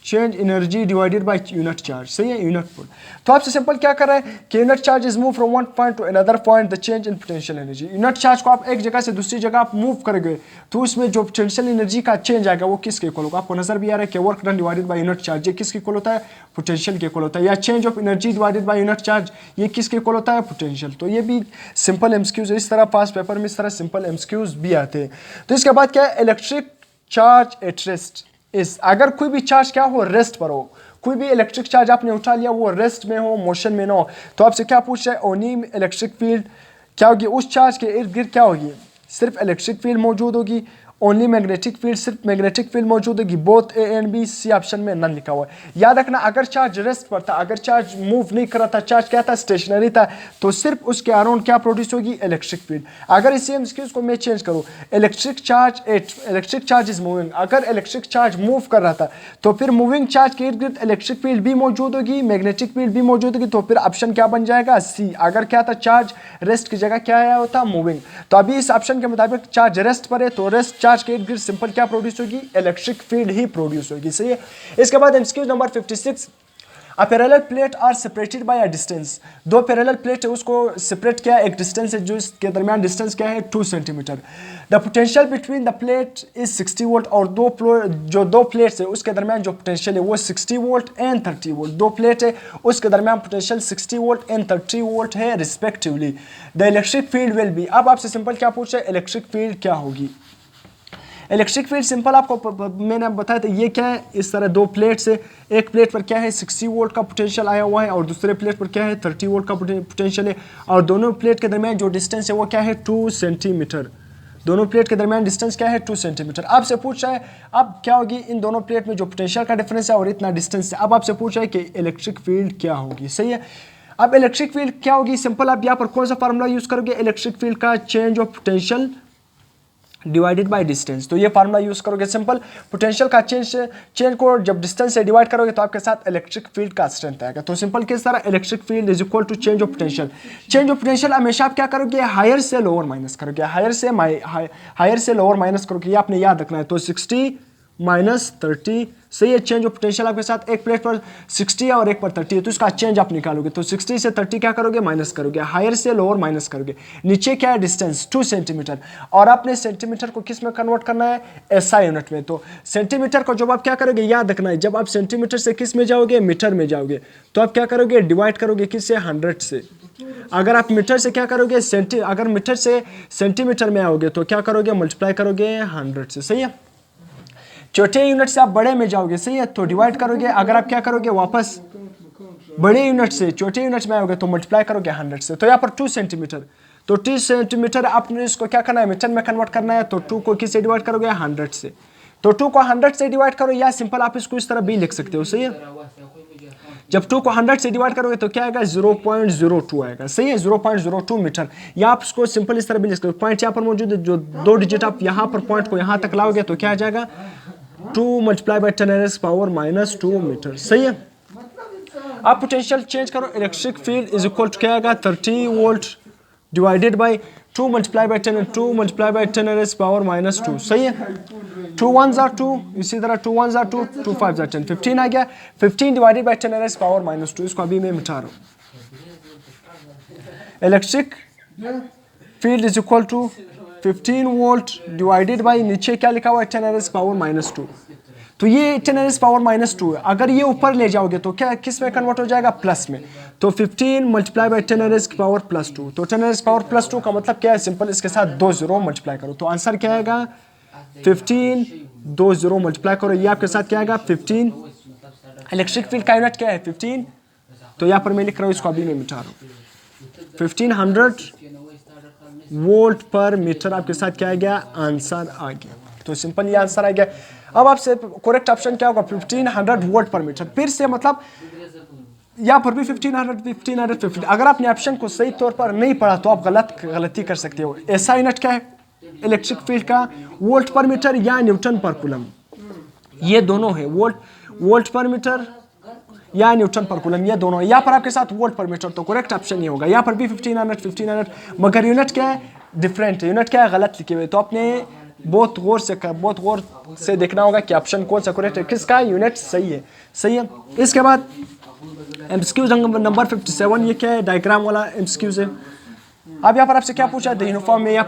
change energy divided by unit charge, सही है, यूनिट पुल। तो आपसे सिंपल क्या कर रहा है कि unit charge is move from one point two another point, the change in potential energy. Unit charge को आप एक जगह से दूसरी जगह आप मूव करोगे तो उसमें जो पोटेंशियल एनर्जी का चेंज आएगा वो किसके इक्वल होगा, आपको नजर भी आ रहा है कि work done divided by unit charge ये किसके इक्वल होता है, पोटेंशियल के इक्वल होता है, या change of energy divided by unit charge ये किसके इक्वल होता है, पोटेंशियल। तो ये भी सिंपल एमसीक्यूज, इस तरह पास पेपर में इस तरह सिंपल एमसीक्यूज भी आते हैं। तो इसके बाद क्या है, इलेक्ट्रिक चार्ज एट रेस्ट इस, अगर कोई भी चार्ज क्या हो, रेस्ट पर हो, कोई भी इलेक्ट्रिक चार्ज आपने उठा लिया वो रेस्ट में हो, मोशन में ना हो, तो आपसे क्या पूछ रहा है, ओनली इलेक्ट्रिक फील्ड क्या होगी, उस चार्ज के इर्द गिर्द क्या होगी, सिर्फ इलेक्ट्रिक फील्ड मौजूद होगी, ओनली मैग्नेटिक फील्ड, सिर्फ मैग्नेटिक फील्ड मौजूद होगी, both A and B, C option में नन लिखा हुआ है। याद रखना अगर चार्ज रेस्ट पर था, अगर चार्ज मूव नहीं कर रहा था, चार्ज क्या था, स्टेशनरी था, तो सिर्फ उसके अराउंड क्या प्रोड्यूस होगी, इलेक्ट्रिक फील्ड। अगर इसी एमसीक्यूज को मैं चेंज करूँ, इलेक्ट्रिक चार्ज इज मूविंग, अगर इलेक्ट्रिक चार्ज मूव कर रहा था तो फिर मूविंग चार्ज के इर्द गिर्द इलेक्ट्रिक फील्ड भी मौजूद होगी, मैग्नेटिक फील्ड भी मौजूद होगी, तो फिर ऑप्शन क्या बन जाएगा, सी। अगर क्या था, चार्ज रेस्ट की जगह क्या आया होता, मूविंग। तो अभी इस ऑप्शन के मुताबिक चार्ज रेस्ट पर है तो रेस्ट चार्ज के इर्द गिर्द सिंपल क्या प्रोड्यूस होगी, इलेक्ट्रिक फील्ड ही प्रोड्यूस होगी, सही है। इसके बाद MCQ number 56, a parallel plate are separated by a distance, दो पैरेलल प्लेट है उसको सेपरेट किया एक डिस्टेंस है, जो इसके दरमियान डिस्टेंस क्या है, 2 centimetre. The potential between the plate is 60 volt, और दो प्लेट्स है उसके दरमियान जो पोटेंशियल है वो 60 वोल्ट एंड 30 वोल्ट, दो प्लेट है उसके दरमियान पोटेंशियल 60 वोल्ट एंड 30 वोल्ट है respectively. The electric field will be, अब आपसे सिंपल क्या पूछा है, इलेक्ट्रिक फील्ड क्या होगी। इलेक्ट्रिक फील्ड सिंपल आपको मैंने बताया था, ये क्या है, इस तरह दो प्लेट से, एक प्लेट पर क्या है 60 वोल्ट का पोटेंशियल आया हुआ है और दूसरे प्लेट पर क्या है 30 वोल्ट का पोटेंशियल है, और दोनों प्लेट के दरमियान जो डिस्टेंस है वो क्या है 2 सेंटीमीटर, दोनों प्लेट के दरमियान डिस्टेंस क्या है 2 सेंटीमीटर। आपसे पूछ रहा है अब क्या होगी, इन दोनों प्लेट में जो पोटेंशियल का डिफरेंस है और इतना डिस्टेंस है, अब आपसे पूछ रहा है कि इलेक्ट्रिक फील्ड क्या होगी, सही है। अब इलेक्ट्रिक फील्ड क्या होगी, सिंपल आप यहाँ पर कौन सा फार्मूला यूज करोगे, इलेक्ट्रिक फील्ड का change of potential divided by distance, तो ये फार्मूला यूज करोगे सिंपल। पोटेंशियल का चेंज को जब डिस्टेंस से डिवाइड करोगे तो आपके साथ इलेक्ट्रिक फील्ड का स्ट्रेंथ आएगा। तो सिंपल किस तरह, electric field is equal to change of potential. Change of potential हमेशा आप क्या करोगे, हायर से लोअर माइनस करोगे, हायर से लोअर माइनस करोगे, ये आपने याद रखना है। तो 60 माइनस 30, सही है। चेंज ऑफ पोटेंशियल आपके साथ एक प्लेट पर 60 है और एक पर 30 है, तो इसका चेंज आप निकालोगे, तो 60 से 30 क्या करोगे, माइनस करोगे, हायर से लोअर माइनस करोगे, नीचे क्या है डिस्टेंस 2 सेंटीमीटर, और आपने सेंटीमीटर को किस में कन्वर्ट करना है, एसआई यूनिट में। तो सेंटीमीटर को जब आप क्या करोगे, याद रखना है, जब आप सेंटीमीटर से किस में जाओगे, मीटर में जाओगे, तो आप क्या करोगे, डिवाइड करोगे किससे, 100 से। अगर आप मीटर से क्या करोगे, अगर मीटर से सेंटीमीटर में आओगे तो क्या करोगे, मल्टीप्लाई करोगे 100 से, सही है। छोटे यूनिट से आप बड़े में जाओगे, सही है, तो डिवाइड करोगे। अगर आप क्या करोगे, वापस बड़े यूनिट से छोटे यूनिट में आओगे तो मल्टीप्लाई करोगे 100 से। तो यहाँ पर 2 सेंटीमीटर, तो 2 सेंटीमीटर आपने इसको क्या करना है, मीटर में कन्वर्ट करना है, तो 2 को किससे डिवाइड करोगे, 100 से। तो 2 को 100 से डिवाइड करो, या सिंपल आप इसको इस तरह भी लिख सकते हो, सही है। जब 2 को 100 से डिवाइड करोगे तो क्या आएगा, 0.02 आएगा, सही है, 0.02 मीटर। या आप इसको सिंपल इस तरह भी लिख सकते हो, पॉइंट यहाँ पर मौजूद है, जो 2 डिजिट आप यहाँ पर पॉइंट को यहाँ तक लाओगे तो क्या आ जाएगा, 2 मल्टीप्लाई बाई 10⁻⁻² मीटर, सही है। आप पोटेंशियल चेंज करो, electric field is equal to क्या आएगा, 30 volt divided by 2 multiply by 10 2 multiply by 10⁻², सही है। 2 1s are 2, इसी तरह 2 1s are 2, 2 5s are 10, 15 आ गया। 15 डिवाइडेड बाई 10⁻², इसको अभी मैं मिटा रहा हूँ। Electric field is equal to 15 volt divided by, नीचे क्या लिखा हुआ है, 10⁻²। तो ये 10⁻²है। अगर ये ऊपर ले जाओगे तो क्या किस में कन्वर्ट हो जाएगा, प्लस में। तो 15 मल्टीप्लाई बाई 10⁻², तो 10⁻²+ 2 का मतलब क्या है, सिंपल इसके साथ 2 0 मल्टीप्लाई करो, तो आंसर क्या आएगा, 15, 2 0 मल्टीप्लाई करो, ये आपके साथ क्या आएगा 15। इलेक्ट्रिक फील्ड का यूनिट क्या है, 15, तो यहाँ पर मैं लिख रहा हूँ, इसको अभी मैं मिटा रहा हूँ। 1500 वोल्ट पर मीटर आपके साथ क्या आ गया, आंसर आ गया। तो सिंपल ये आंसर आ गया। अब आपसे करेक्ट ऑप्शन क्या होगा 1500 वोल्ट पर मीटर। फिर से मतलब यहाँ पर भी 1550। अगर आपने ऑप्शन को सही तौर पर नहीं पढ़ा तो आप गलती कर सकते हो। ऐसा यूनिट क्या है इलेक्ट्रिक फील्ड का, वोल्ट पर मीटर या न्यूटन पर कूलम, ये दोनों है। वोल्ट पर मीटर या न्यूटन पर कूलम, ये दोनों। यहाँ पर आपके साथ वोल्ट पर मीटर, तो करेक्ट ऑप्शन ये होगा। यहाँ पर भी 1500 मगर यूनिट क्या है डिफरेंट है, यूनिट क्या है गलत लिखे हुए। तो आपने बहुत गौर से देखना होगा कि ऑप्शन कौन सा करेक्ट है, किसका यूनिट सही है। सही है। इसके बाद एमसीक्यूज नंबर 57, ये क्या है डायग्राम वाला एमसीक्यूज है। अब यहाँ पर आपसे क्या पूछा द यूनिफॉर्म में, यहाँ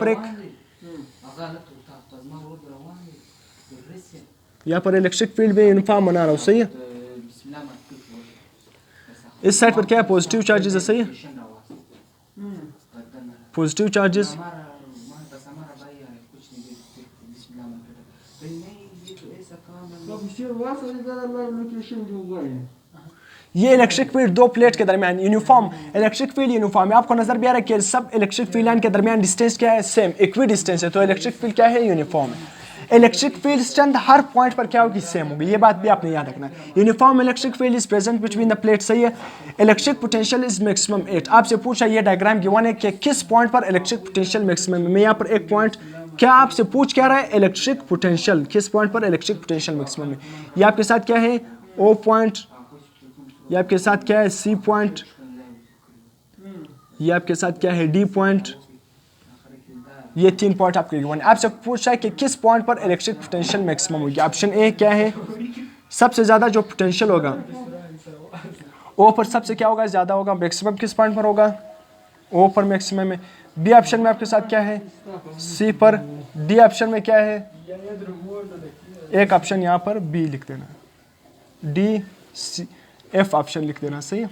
पर इलेक्ट्रिक फील्ड में यूनिफॉर्म बना रहा हूँ। सही है। इस साइड पर क्या है पॉजिटिव चार्जेस है। सही है। पॉजिटिव चार्जेस, ये इलेक्ट्रिक फील्ड दो प्लेट के दरमियान यूनिफॉर्म, इलेक्ट्रिक फील्ड यूनिफॉर्म है। आपको नजर भी आ रहा है कि सब इलेक्ट्रिक फील्ड लाइन के दरमियान डिस्टेंस क्या है सेम, इक्वी डिस्टेंस है। तो इलेक्ट्रिक फील्ड क्या है यूनिफॉर्म है। इलेक्ट्रिक फील्ड स्ट्रेंथ हर पॉइंट पर क्या होगी सेम होगी, ये बात भी आपने याद रखना है। Uniform electric field is present between the plate. सही है। Electric potential is maximum 8। आपसे पूछा ये डायग्राम गिवन है कि किस पॉइंट पर इलेक्ट्रिक पोटेंशियल मैक्सिमम है। मैं यहाँ पर एक पॉइंट क्या आपसे पूछ क्या रहा है इलेक्ट्रिक पोटेंशियल, किस पॉइंट पर इलेक्ट्रिक पोटेंशियल मैक्सिमम है। ये आपके साथ क्या है ओ पॉइंट, ये आपके साथ क्या है सी पॉइंट, ये आपके साथ क्या है डी पॉइंट, ये 3 पॉइंट आपके गिवन है। आपसे पूछा है कि किस पॉइंट पर इलेक्ट्रिक पोटेंशियल मैक्सिमम होगी। ऑप्शन ए क्या है सबसे ज्यादा जो पोटेंशियल होगा ओ पर सबसे क्या होगा ज्यादा होगा। मैक्सिमम किस पॉइंट पर होगा ओ पर मैक्सिमम है। बी ऑप्शन में आपके साथ क्या है सी पर। डी ऑप्शन में क्या है, एक ऑप्शन यहाँ पर बी लिख देना, डी सी एफ ऑप्शन लिख देना। सही है।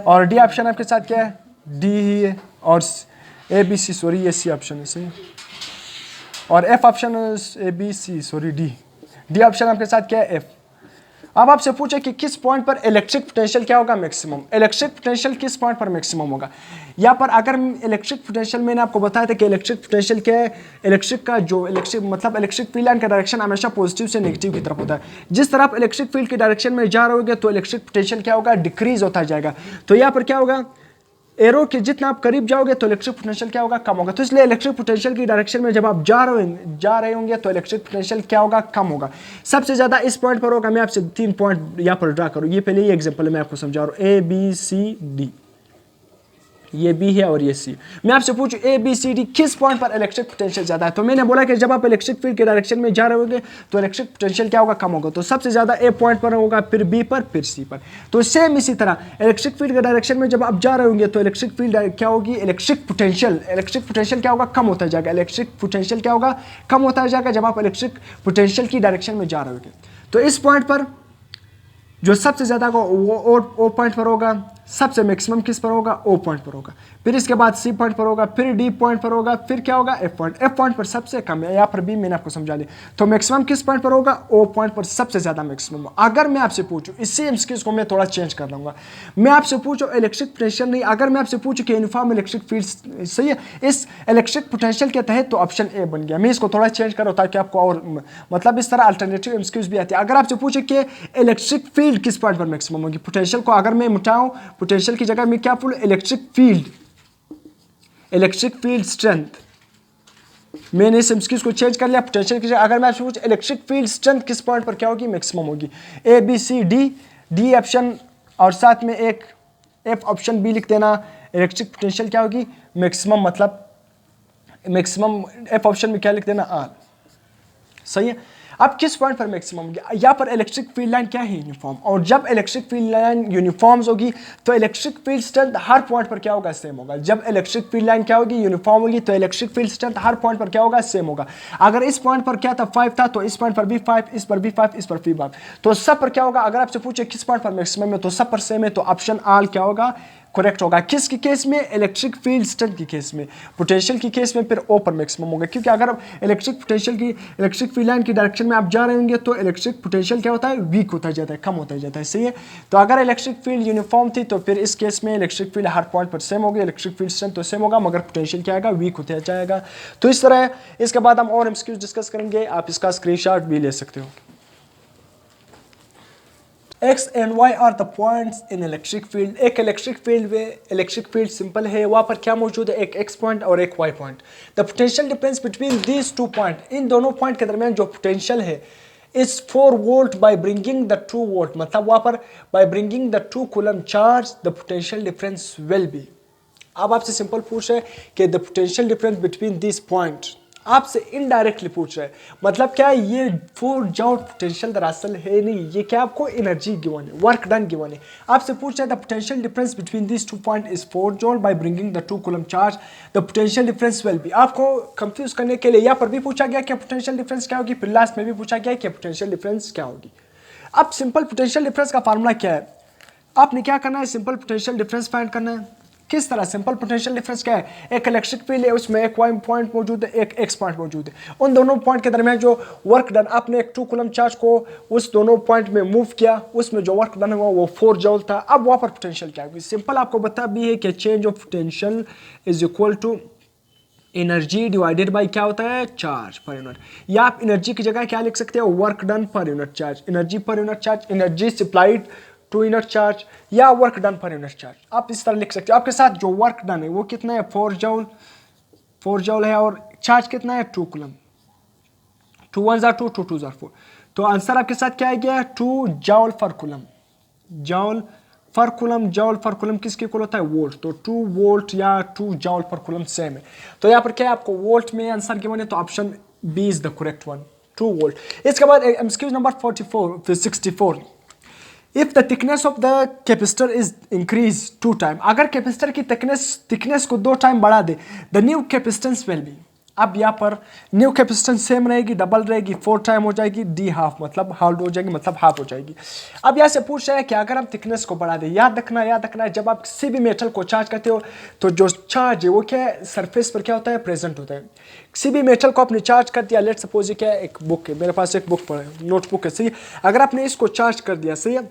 और डी ऑप्शन आपके साथ क्या है डी ही है, और ए बी सी सॉरी ये सी ऑप्शन है। सही। और F option A B C sorry D, D option आपके साथ क्या है एफ। अब आपसे पूछे कि किस पॉइंट पर इलेक्ट्रिक पोटेंशियल क्या होगा मैक्सिमम, इलेक्ट्रिक पोटेंशियल किस पॉइंट पर मैक्सिमम होगा। यहाँ पर अगर इलेक्ट्रिक पोटेंशियल मैंने आपको बताया था कि इलेक्ट्रिक पोटेंशियल क्या है, इलेक्ट्रिक का जो इलेक्ट्रिक मतलब इलेक्ट्रिक फील्ड लाइन का डायरेक्शन हमेशा पॉजिटिव से नेगेटिव की तरफ होता है। जिस तरह आप इलेक्ट्रिक फील्ड के डायरेक्शन में जा रहे होगे तो इलेक्ट्रिक पोटेंशियल क्या होगा डिक्रीज होता जाएगा। तो यहाँ पर क्या होगा एरो के जितना आप करीब जाओगे तो इलेक्ट्रिक पोटेंशियल क्या होगा कम होगा। तो इसलिए इलेक्ट्रिक पोटेंशियल की डायरेक्शन में जब आप जा रहे होंगे तो इलेक्ट्रिक पोटेंशियल क्या होगा कम होगा। सबसे ज्यादा इस पॉइंट पर होगा। मैं आपसे 3 पॉइंट यहाँ पर ड्रा करूँ, ये पहले ये एग्जांपल मैं आपको समझा रहा हूँ ए बी सी डी, ये बी है और ये सी। मैं आपसे पूछूं ए बी सी डी किस पॉइंट पर इलेक्ट्रिक पोटेंशियल ज्यादा है। तो मैंने बोला कि जब आप इलेक्ट्रिक फील्ड के डायरेक्शन में जा रहे होंगे तो इलेक्ट्रिक पोटेंशियल क्या होगा कम होगा। तो सबसे ज्यादा ए पॉइंट पर होगा, फिर बी पर, फिर सी पर। तो सेम इसी तरह इलेक्ट्रिक फील्ड के डायरेक्शन में जब आप जा रहे होंगे तो इलेक्ट्रिक फील्ड क्या होगी इलेक्ट्रिक पोटेंशियल क्या होगा कम होता जाएगा। इलेक्ट्रिक पोटेंशियल क्या होगा कम होता जाएगा जब आप इलेक्ट्रिक पोटेंशियल की डायरेक्शन में जा रहे होंगे। तो इस पॉइंट पर जो सबसे ज्यादा होगा वो ओ पॉइंट पर होगा, सबसे मैक्सिमम किस पर होगा ओ पॉइंट पर होगा, फिर इसके बाद सी पॉइंट पर होगा, फिर डी पॉइंट पर होगा, फिर क्या होगा एफ पॉइंट पर सबसे कम है। यहाँ पर भी मैंने आपको समझा दिया। तो मैक्सिमम किस पॉइंट पर होगा ओ पॉइंट पर सबसे ज्यादा मैक्सिमम। अगर मैं आपसे पूछूं इसी एमसीक्यूज को मैं थोड़ा चेंज कर लूंगा, मैं आपसे पूछूं इलेक्ट्रिक पोटेंशियल नहीं, अगर मैं आपसे पूछूं कि यूनिफॉर्म इलेक्ट्रिक फील्ड सही है इस इलेक्ट्रिक पोटेंशियल के तहत, तो ऑप्शन ए बन गया। मैं इसको थोड़ा चेंज कर रहा हूं ताकि आपको और मतलब इस तरह अल्टरनेटिव एमसीक्यूज भी आती है। अगर आपसे पूछे कि इलेक्ट्रिक फील्ड किस पॉइंट पर मैक्सिमम होगी, पोटेंशियल को अगर मैं मिटाऊं पोटेंशियल की जगह मैं क्या बोलूं इलेक्ट्रिक फील्ड स्ट्रेंथ, मैंने इस एमसीक्यूज को चेंज कर लिया पोटेंशियल की जगह। अगर मैं आपसे पूछूं इलेक्ट्रिक फील्ड स्ट्रेंथ किस पॉइंट पर क्या होगी मैक्सिमम होगी, A B C D option और साथ में एक एफ ऑप्शन बी लिख देना। इलेक्ट्रिक पोटेंशियल क्या होगी मैक्सिमम, मतलब मैक्सिमम एफ ऑप्शन में क्या लिख देना आर। सही है। अब किस पॉइंट पर मैक्सिमम होगी, यहाँ पर इलेक्ट्रिक फील्ड लाइन क्या है यूनिफॉर्म, और जब इलेक्ट्रिक फील्ड लाइन यूनिफॉर्म्स होगी तो इलेक्ट्रिक फील्ड स्ट्रेंथ हर पॉइंट पर क्या होगा सेम होगा। जब इलेक्ट्रिक फील्ड लाइन क्या होगी यूनिफॉर्म होगी तो इलेक्ट्रिक फील्ड स्ट्रेंथ हर पॉइंट पर क्या होगा सेम होगा। अगर इस पॉइंट पर क्या था 5 था तो इस पॉइंट पर भी 5, इस पर भी 5, इस पर भी 5, तो सब पर क्या होगा। अगर आपसे पूछे किस पॉइंट पर मैक्सिमम है तो सब पर सेम है, तो ऑप्शन आल क्या होगा करेक्ट होगा। किसके केस में? इलेक्ट्रिक फील्ड स्ट्रेंथ की केस में। पोटेंशियल की केस में फिर ओ पर मैक्सिमम होगा, क्योंकि अगर इलेक्ट्रिक पोटेंशियल की इलेक्ट्रिक फील्ड लाइन की डायरेक्शन में आप जा रहे होंगे तो इलेक्ट्रिक पोटेंशियल क्या होता है? वीक होता जाता है, कम होता जाता है, सही है। तो अगर इलेक्ट्रिक फील्ड यूनिफॉर्म थी तो फिर इस केस में इलेक्ट्रिक फील्ड हर पॉइंट पर सेम होगी, इलेक्ट्रिक फील्ड स्ट्रेंथ तो सेम होगा, मगर पोटेंशियल क्या आएगा? वीक होता जाएगा। तो इस तरह इसके बाद हम और एमसीक्यूज डिस्कस करेंगे, आप इसका स्क्रीनशॉट भी ले सकते हो। X and Y are the points in electric field। एक इलेक्ट्रिक फील्ड में इलेक्ट्रिक फील्ड सिंपल है, वहाँ पर क्या मौजूद है? एक X पॉइंट और एक Y point. The potential difference between these two point, इन दोनों पॉइंट के दरमियान जो पोटेंशियल है is 4 volt by bringing the 2 volt, मतलब वहाँ पर by bringing the 2 coulomb charge the potential difference will be. अब आपसे सिंपल पूछ रहे हैं कि the potential difference between this point, आपसे इनडायरेक्टली पूछ रहे हैं, मतलब क्या है? ये 4 जॉल पोटेंशियल दरअसल है नहीं, ये क्या आपको एनर्जी गिवन है, वर्क डन गिवन है। आपसे पूछ रहे हैं the potential difference between this 2 point is 4 जॉल bye bringing the 2 coulomb charge the potential difference will B. आपको कंफ्यूज करने के लिए यहाँ पर भी पूछा गया कि पोटेंशियल डिफरेंस क्या होगी, फिर लास्ट में भी पूछा गया कि पोटेंशियल डिफरेंस क्या होगी। अब सिंपल पोटेंशियल डिफरेंस का फार्मूला क्या है? आपने क्या करना है? सिंपल पोटेंशियल डिफरेंस फाइंड करना है। किस तरह? सिंपल पोटेंशियल डिफरेंस क्या है? एक इलेक्ट्रिक फील्ड है, उसमें एक वाई पॉइंट मौजूद है, एक एक्स पॉइंट मौजूद है। उन दोनों पॉइंट के दरमियान जो वर्क डन, आपने एक 2 कूलम चार्ज को उस दोनों पॉइंट में मूव किया, उसमें जो वर्क डन हुआ वो 4 जॉल था। अब वहाँ पर पोटेंशियल क्या होगी? सिंपल आपको बता भी है कि change of potential is equal to energy divided by क्या होता है? Charge per unit. या आप एनर्जी की जगह क्या लिख सकते हो? Work done per unit charge. Energy per unit charge, energy supplied to unit charge, या work done per unit charge, आप इस तरह लिख सकते हो। आपके साथ जो वर्क डन है वो कितना है? 4 जॉल, 4 जॉल है, और चार्ज कितना है? 2 कूलम। 2 1 2, 2 2 4। तो आंसर आपके साथ क्या आ गया? 2 जॉल per coulomb. जॉल per coulomb, जॉल per coulomb किसके इक्वल होता है? वोल्ट। तो 2 वोल्ट या 2 जॉल पर कूलम सेम है। तो यहाँ पर क्या है? आपको वोल्ट में आंसर गिवन है, तो option B is the correct one, 2 volt. इसके बाद MCQ number 64। If the thickness of the capacitor is increased 2 times, अगर कैपेसिटर की थिकनेस को 2 टाइम बढ़ा दे, the new capacitance will be। अब यहाँ पर न्यू कैपेसिटेंस सेम रहेगी, डबल रहेगी, 4 टाइम हो जाएगी, डी हाफ मतलब हाफ हो जाएगी, मतलब हाफ हो जाएगी। अब यहाँ से पूछ रहा है कि अगर हम थिकनेस को बढ़ा दें, याद रखना जब आप किसी भी मेटल को चार्ज करते हो तो जो चार्ज है वो क्या है? सरफेस पर क्या होता है? प्रेजेंट होता है। किसी भी मेटल को आपने चार्ज कर दिया, लेट सपोज ये क्या है? एक बुक है, मेरे पास एक बुक पड़ा है, नोटबुक है, सही है। अगर आपने इसको चार्ज कर दिया, सही है,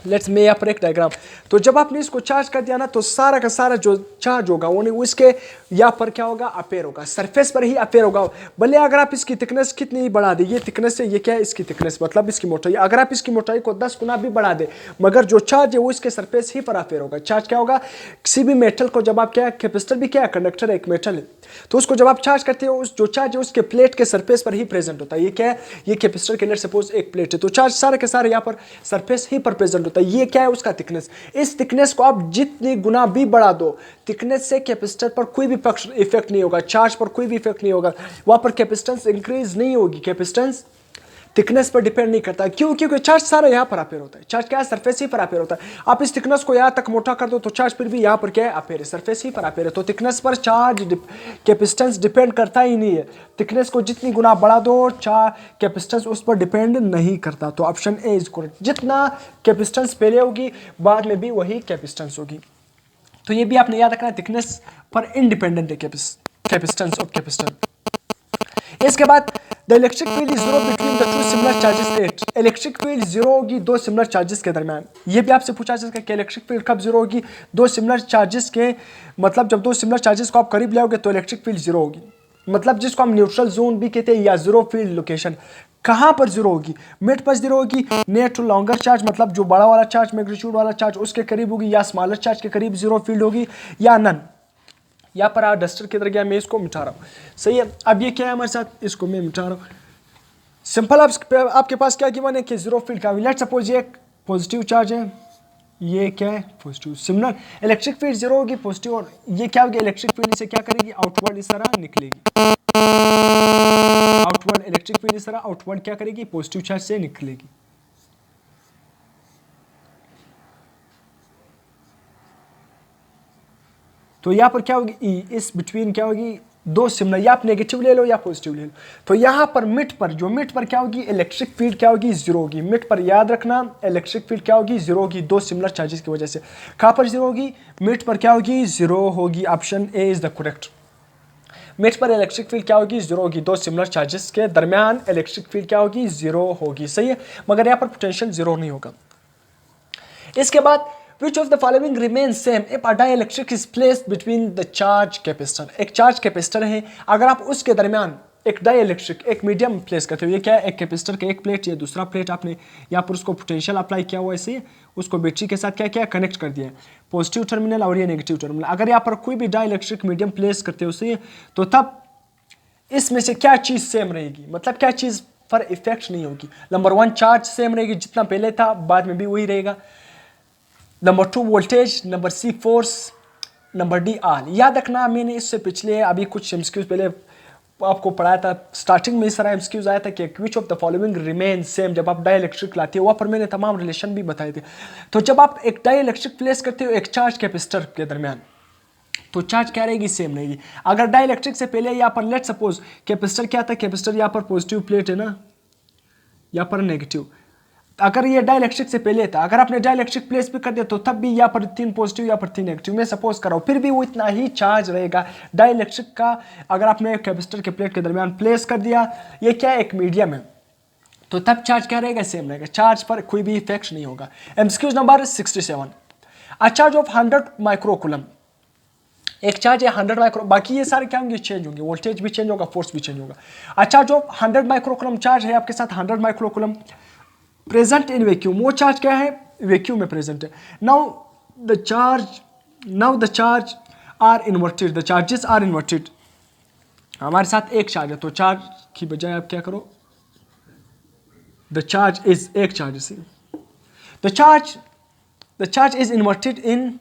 लेट्स मे यहाँ पर एक डायग्राम, तो जब आपने इसको चार्ज कर दिया ना, तो सारा का सारा जो चार्ज होगा वो इसके यहाँ पर क्या होगा? अपेयर होगा, सरफेस पर ही अपेयर होगा। भले अगर आप इसकी थिकनेस कितनी ही बढ़ा दे, ये थिकनेस है, ये क्या है? इसकी थिकनेस मतलब इसकी मोटाई, अगर आप इसकी मोटाई को 10 गुना भी बढ़ा दे, मगर जो चार्ज है वो इसके सरफेस ही पर अपेयर होगा। चार्ज क्या होगा? किसी भी मेटल को जब आप क्या, कैपेसिटर भी क्या है? कंडक्टर है, एक मेटल है, तो उसको जब आप चार्ज करते हो, उस जो चार्ज है उसके प्लेट के सरफेस पर ही प्रेजेंट होता है। ये क्या है? ये कैपेसिटर के लेट सपोज एक प्लेट है, तो चार्ज सारे के सारे यहाँ पर सरफेस ही पर प्रेजेंट होता है। ये क्या है? उसका थिकनेस। इस थिकनेस को आप जितनी गुना भी बढ़ा दो, थिकनेस से कैपेसिटर पर कोई भी इफेक्ट नहीं होगा, चार्ज पर कोई भी इफेक्ट नहीं होगा, वहां पर कैपेसिटेंस इंक्रीज नहीं होगी। कैपेसिटेंस थिकनेस पर डिपेंड नहीं करता, क्यों? क्योंकि चार्ज सारा यहाँ पर अपेयर होता है। चार्ज क्या है? सरफेस ही पर अपेयर होता है। आप इस थिकनेस को यहाँ तक मोटा कर दो तो चार्ज फिर भी यहाँ पर क्या है? अपेयर है, सरफेस ही पर अपेयर है। तो थिकनेस पर चार्ज कैपेसिटेंस डिपेंड करता ही नहीं है। थिकनेस को जितनी गुना बढ़ा दो, कैपेसिटेंस उस पर डिपेंड नहीं करता। तो ऑप्शन ए इज करेक्ट। जितना कैपेसिटेंस पहले होगी बाद में भी वही कैपेसिटेंस होगी। तो ये भी आपने याद रखना है, थिकनेस पर इंडिपेंडेंट है कैपेसिटेंस ऑफ कैपेसिटर। इसके बाद the electric field is zero between the two similar charges at. Electric field zero होगी दो सिमिलर चार्जेस के दरमियान। ये भी आपसे पूछा जा सकता है कि इलेक्ट्रिक फील्ड कब जीरो होगी? दो सिमिलर चार्जेस के, मतलब जब दो सिमिलर चार्जेस को आप करीब लाओगे तो इलेक्ट्रिक फील्ड जीरो होगी, मतलब जिसको हम न्यूट्रल जोन भी कहते हैं या जीरो फील्ड लोकेशन। कहां पर जीरो होगी? मिड पर जीरो होगी, नियर टू लॉन्गर चार्ज, मतलब जो बड़ा वाला चार्ज, मैग्नीट्यूड वाला चार्ज उसके करीब होगी, या स्मॉलर चार्ज के करीब जीरो फील्ड होगी, या नन। यहाँ पर आप डस्टर की तरह गया, मैं इसको मिटा रहा हूँ, सही है। अब ये क्या है हमारे साथ? इसको मैं मिटा रहा हूँ। सिंपल आपके पास क्या गिवन है कि जीरो फील्ड का, लेट्स सपोज ये एक पॉजिटिव चार्ज है, ये क्या है? Positive. Similar electric field zero होगी पॉजिटिव, और ये क्या होगी? इलेक्ट्रिक फील्ड से क्या करेगी? आउटवर्ड इस तरह निकलेगी। आउटवर्ड इलेक्ट्रिक फील्ड इस तरह आउटवर्ड क्या करेगी? पॉजिटिव चार्ज से निकलेगी। तो यहां पर क्या होगी? ई, इस बिटवीन क्या होगी? दो सिमिलर, या आप नेगेटिव ले लो या पॉजिटिव ले लो। तो यहाँ पर मिड पर क्या होगी, इलेक्ट्रिक फील्ड क्या होगी, जीरो होगी। मिड पर याद रखना इलेक्ट्रिक फील्ड क्या होगी, जीरो होगी, दो सिमिलर चार्जेस की वजह से। कहाँ पर जीरो होगी, मिड पर क्या होगी, जीरो होगी। Option A is the correct. Mid पर इलेक्ट्रिक फील्ड क्या होगी, जीरो होगी। दो सिमिलर चार्जेस के दरमियान इलेक्ट्रिक फील्ड क्या होगी, जीरो होगी। सही है, मगर यहाँ पर पोटेंशियल जीरो नहीं होगा। इसके बाद which of the following remains same if a dielectric is placed between the charge capacitor। एक चार्ज कैपेसिटर है, अगर आप उसके दरमियान एक डाइलेक्ट्रिक एक मीडियम प्लेस करते हो, ये क्या है, एक कैपेसिटर का एक प्लेट, ये दूसरा प्लेट, आपने यहाँ पर उसको पोटेंशियल अप्लाई किया हुआ, ऐसे उसको बैटरी के साथ क्या क्या कनेक्ट कर दिया, पॉजिटिव टर्मिनल और ये नेगेटिव टर्मिनल। अगर यहाँ पर कोई भी डाइलेक्ट्रिक मीडियम प्लेस करते हो उसे, तो तब इसमें से क्या चीज़ सेम रहेगी, मतलब क्या चीज़ पर इफेक्ट नहीं होगी। नंबर 1 चार्ज सेम रहेगी, जितना पहले था बाद में भी वही रहेगा। Number 2 voltage, number C force, number D R. याद रखना मैंने इससे पिछले अभी कुछ एमसीक्यूज पहले आपको पढ़ाया था, स्टार्टिंग में इस तरह एमसीक्यूज आया था कि which of the following remain same. जब आप डाइलेक्ट्रिक लाते हो वहाँ पर मैंने तमाम रिलेशन भी बताए थे। तो जब आप एक डाइलेक्ट्रिक प्लेस करते हो एक चार्ज कैपेसिटर के दरमियान, तो चार्ज क्या रहेगी, सेम रहेगी। अगर डाइलेक्ट्रिक से पहले यहाँ पर लेट सपोज कैपेसिटर क्या था, कैपेसिटर यहाँ पर पॉजिटिव प्लेट है ना, यहाँ पर नेगेटिव। अगर ये डाइलेक्ट्रिक से पहले था, अगर आपने डाइलेक्ट्रिक प्लेस भी कर दिया तो तब भी यहाँ पर 3 पॉजिटिव यहाँ पर 3 नेगेटिव। मैं सपोज कर रहा हूँ, फिर भी वो इतना ही चार्ज रहेगा डाइलेक्ट्रिक का। अगर आपने कैपेसिटर के प्लेट के दरमियान प्लेस कर दिया, ये क्या है, एक मीडियम है, तो तब चार्ज क्या रहेगा, सेम रहेगा। चार्ज पर कोई भी इफेक्ट नहीं होगा। MCQs number 67, a charge of 100 microcoulomb. एक चार्ज है 100 माइक्रो, बाकी ये सारे क्या होंगे, चेंज होंगे, वोल्टेज भी चेंज होगा, फोर्स भी चेंज होगा। A charge of 100 microcoulomb charge है आपके साथ 100 माइक्रोकूलम प्रेजेंट इन वैक्यूम। वो चार्ज क्या है, वैक्यूम में प्रेजेंट है। Now the charge are inverted, the charges are inverted. हमारे साथ एक चार्ज है, तो चार्ज की बजाय आप क्या करो, द चार्ज इज एक चार्ज से, the charge is inverted in